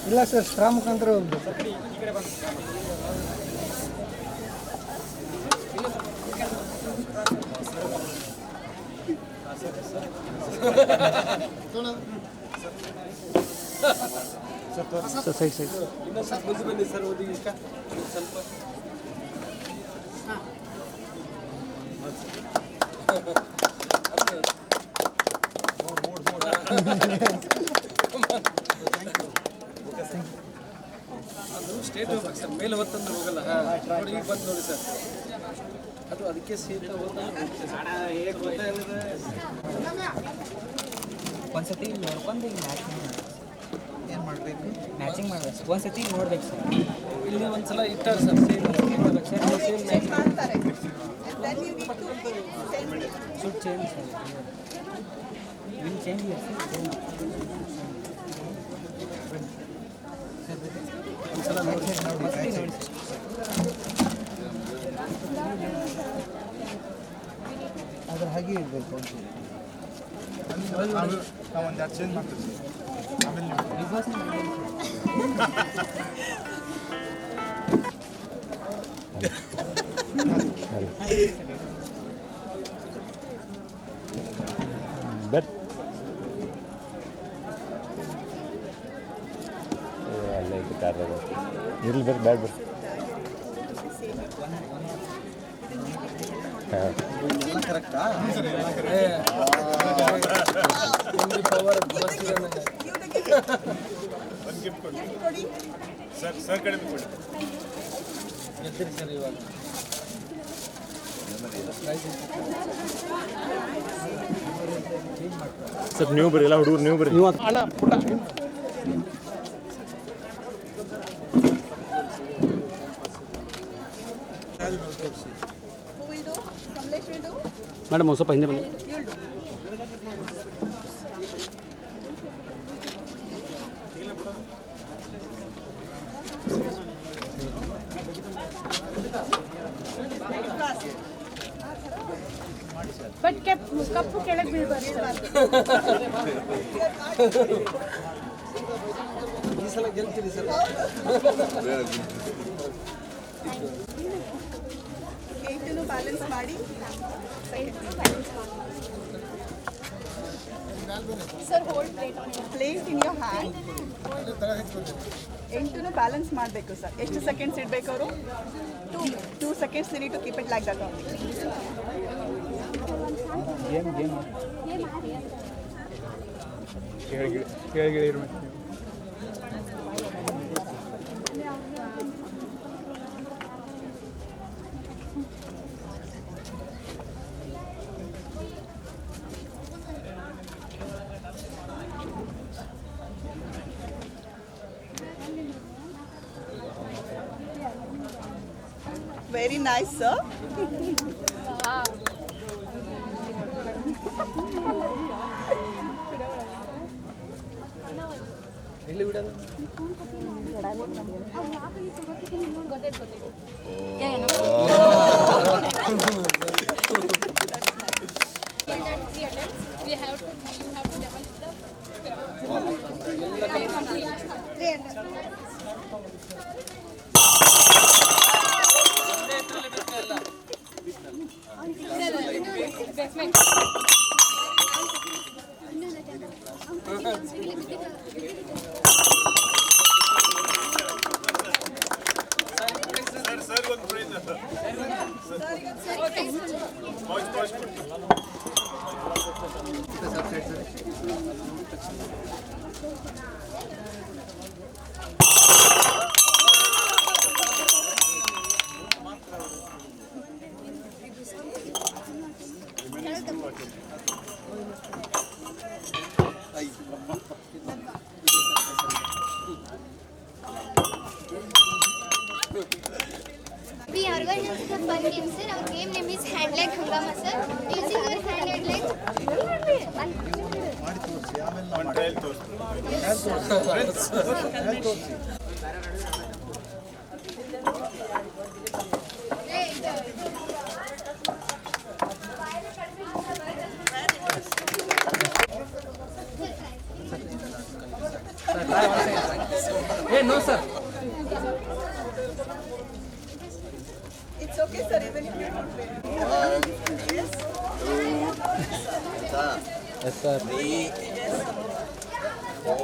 ಇಲ್ಲ ಸರ್, ಸ್ಟ್ರಾ ಮುಖಾಂತರ ಹೋಗ್ಬೇಕು. ಸರ್ ಸೈಡ್ ಸೈಡ್ ಬನ್ನಿ ಸರ್, ಓದಿ ಸ್ವಲ್ಪ ಅದು ಸ್ಟೇಟ್ ಹೋಗ್ಬೇಕು ಸರ್, ಮೇಲೆ ಹೊತ್ತಂದ್ರೆ ಹೋಗಲ್ಲ. ನೋಡಿ ಈಗ ಬಂದು ನೋಡಿ ಸರ್, ಅದು ಅದಕ್ಕೆ ಸೀಟ್ ಒಂದ್ಸತಿ ನೋಡ್ಕೊಂಡು ಈಗ ಏನು ಮಾಡಬೇಕು, ಮ್ಯಾಚಿಂಗ್ ಮಾಡಬೇಕು. ಒಂದ್ಸತಿ ನೋಡ್ಬೇಕು ಸರ್, ಇಲ್ಲಿ ಒಂದ್ಸಲ ಇಟ್ಟಾರೆ ಸರ್, ಸೇಮ್ ನೋಡ್ಬೇಕು sir, same should change sir, will change sir. ಒಂದ್ಸಲ ನೋಡಿ ಅದ್ರ ಹಾಗೆ ಇರಬೇಕು ಅಂತ. ನಾವು ಒಂದು ಎರಡು ಚೇಂಜ್ ಮಾಡ್ತೀವಿ ಸರ್, ಆಮೇಲೆ ಬೆಟ್ ಅಲ್ಲೇ ಇತ್ತು ಕಾರ್ದಾಗ ಇರ್ಲಿ ಬರ್ರಿ ಬ್ಯಾಡ್ ಬರ್ರಿ ಹಾಂ ಕರೆಕ್ಟಾ? ಪವರ್ ಬಸ್ ಸರ್ ಕಡಿಮೆ ಕೊಡಿ ಎತ್ತಿರಿ ಸರ್ ಇವಾಗ ಸರ್ ನೀವು ಬರ್ರಿ ಎಲ್ಲ ಹುಡುಗರು ನೀವು ಬರ್ರಿ ಅಣ್ಣ ಪುಟ ಮೇಡಮ್ ಒಂದು ಸ್ವಲ್ಪ ಹಿಂದೆ ಬನ್ನಿ ಬಟ್ ಕಪ್ಪು ಕೆಳಗೆ ಬೀಳ್ಬಾರ್ದು ಈ ಸಲ ಗೆಲ್ತೀರಿ ಸರ್ ಬ್ಯಾಲೆನ್ಸ್ ಮಾಡಿ sir hold plate in your hand 8 balance ಮಾಡಬೇಕು ಸರ್. ಎಷ್ಟು ಸೆಕೆಂಡ್ಸ್ ಇಡಬೇಕು ಅವರು? 2 seconds. You need to keep it like that only. Very nice, sir. We organized the fun game, sir. Our game name is Hand Leg Hangama, sir. Using your hand and leg. Hey, no, sir. It's okay, sir, even if you don't win. 1, 2, 3, yes, sir. 3, 4,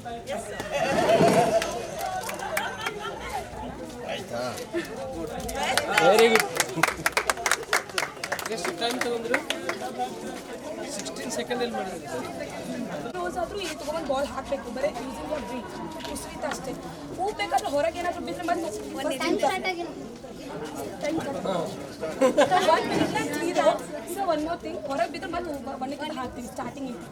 5. Yes, sir. ಆಯ್ತಾ? Very good ಎಷ್ಟು time ತಗೊಂಡ್ರು 16 ಸೆಕೆಂಡಲ್ಲಿ ಮಾಡಿದ್ರಿ sir. Close ಆದರೂ ಇಲ್ಲಿ ತೊಗೊಂಡು ball ಹಾಕಬೇಕು. ಬರೀ using for breathe ಉಸಿರಿತ ಅಷ್ಟೇ. ಹೂ ಬೇಕಾದ್ರೆ ಹೊರಗೆ ಏನಾದರೂ ಬಿದ್ದರೆ ಮತ್ತೆ Time start again. So one more thing, ಹೊರಗೆ ಬಿದ್ದರೆ ಮತ್ತೆ ಬಣ್ಣಕ್ಕೆ ಹಾಕ್ತೀವಿ ಸ್ಟಾರ್ಟಿಂಗ್ ಇಂದ.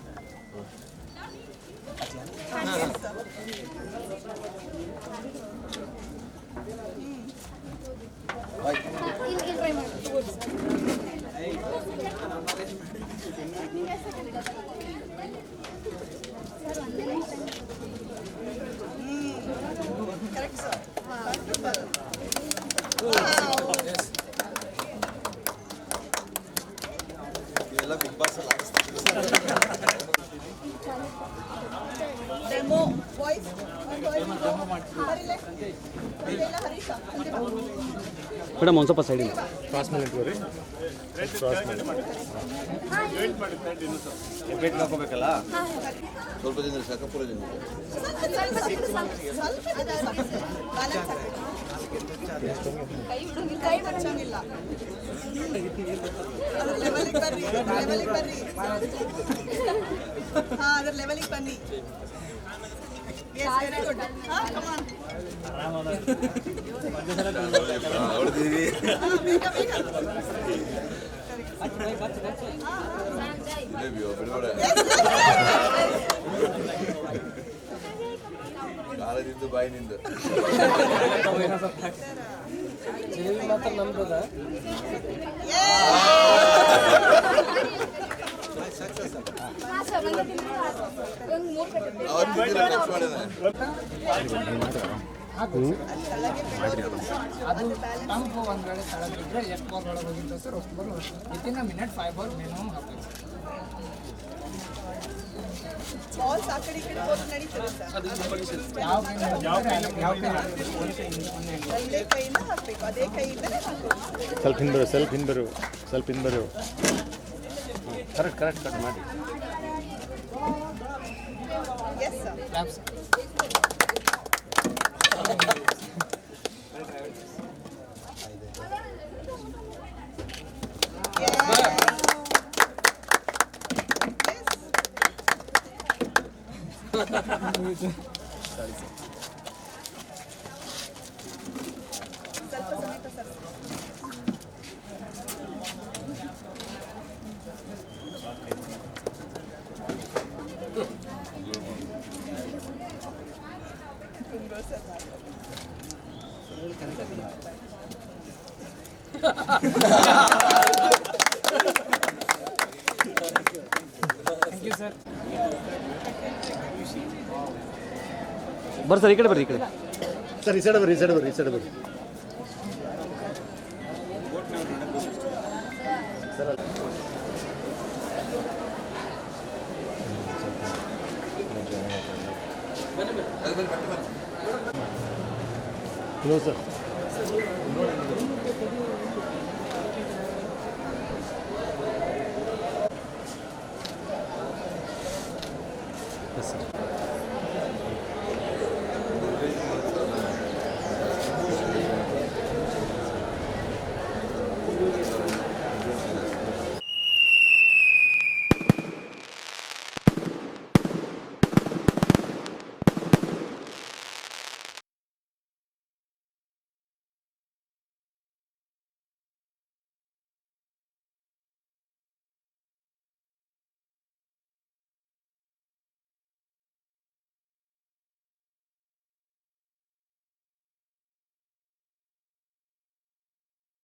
ಇಲ್ಲಿ try ಮಾಡಿ. Correct, sir. ಇವೆಲ್ಲ ಬಿಗ್ ಬಾಸ್ ಅಲ್ಲಿ ಆಡಿಸ್ತಿದ್ರು. ಮೇಡಮ್ ಒಂದು ಸ್ವಲ್ಪ ಸೈಡಿಂದ ಕ್ರಾಸ್ ಮೇಲೆ ಇಟ್ಕೋರಿ ಕ್ರಾಸ್ ಮೇಲೆ ಹಾಕೋಬೇಕಲ್ಲ ಸ್ವಲ್ಪ ಜನ ಸಾಕ ಪೂರ ಜನ ಅದ್ರ ಲೆವೆಲಿಗೆ ಬನ್ನಿ ಕಾಲದಿಂದ ಬಾಯಿನಿಂದ ಮಾತ್ರ ನಮ್ದದ ಅದು ತಂಪು ಒಂದು ವೇಳೆ ತಳಗಿದ್ರೆ ಎಷ್ಟು ಬಾಲ್ ಒಳಗೆ ಹೋಗಿತ್ತು ಸರ್ ಅಷ್ಟು ball within minute 5 ball minimum ಹಾಕಬೇಕು ಬಾಲ್ಸ್ ಆ ಕಡೆ ಈ ಕಡೆ ಹೋಗಿ ನಡೀತದೆ ಸರ್ ಒಂದೇ ಕೈಯಿಂದ ಹಾಕಬೇಕು ಅದೇ ಕೈಯಿಂದಲೇ ಹಾಕಬೇಕು ಸ್ವಲ್ಪ ಹಿಂಬರು ಕರೆಕ್ಟ್ ಕಟ್ ಮಾಡಿ ಎಸ್ ಸರ್ ಸ್ವಲ್ಪ ಸಮೀಪ ಸರ್ ಥ್ಯಾಂಕ್ ಯು ಸರ್ ಬರ್ರಿ ಸರ್ ಈ ಕಡೆ ಬರ್ರಿ ಈ ಕಡೆ ಸರ್ ಈ ಸೈಡ್ ಬರ್ರಿ ಈ ಸೈಡ್ ಬರ್ರಿ ಈ ಸೈಡ್ ಬರ್ರಿ ಹಲೋ ಸರ್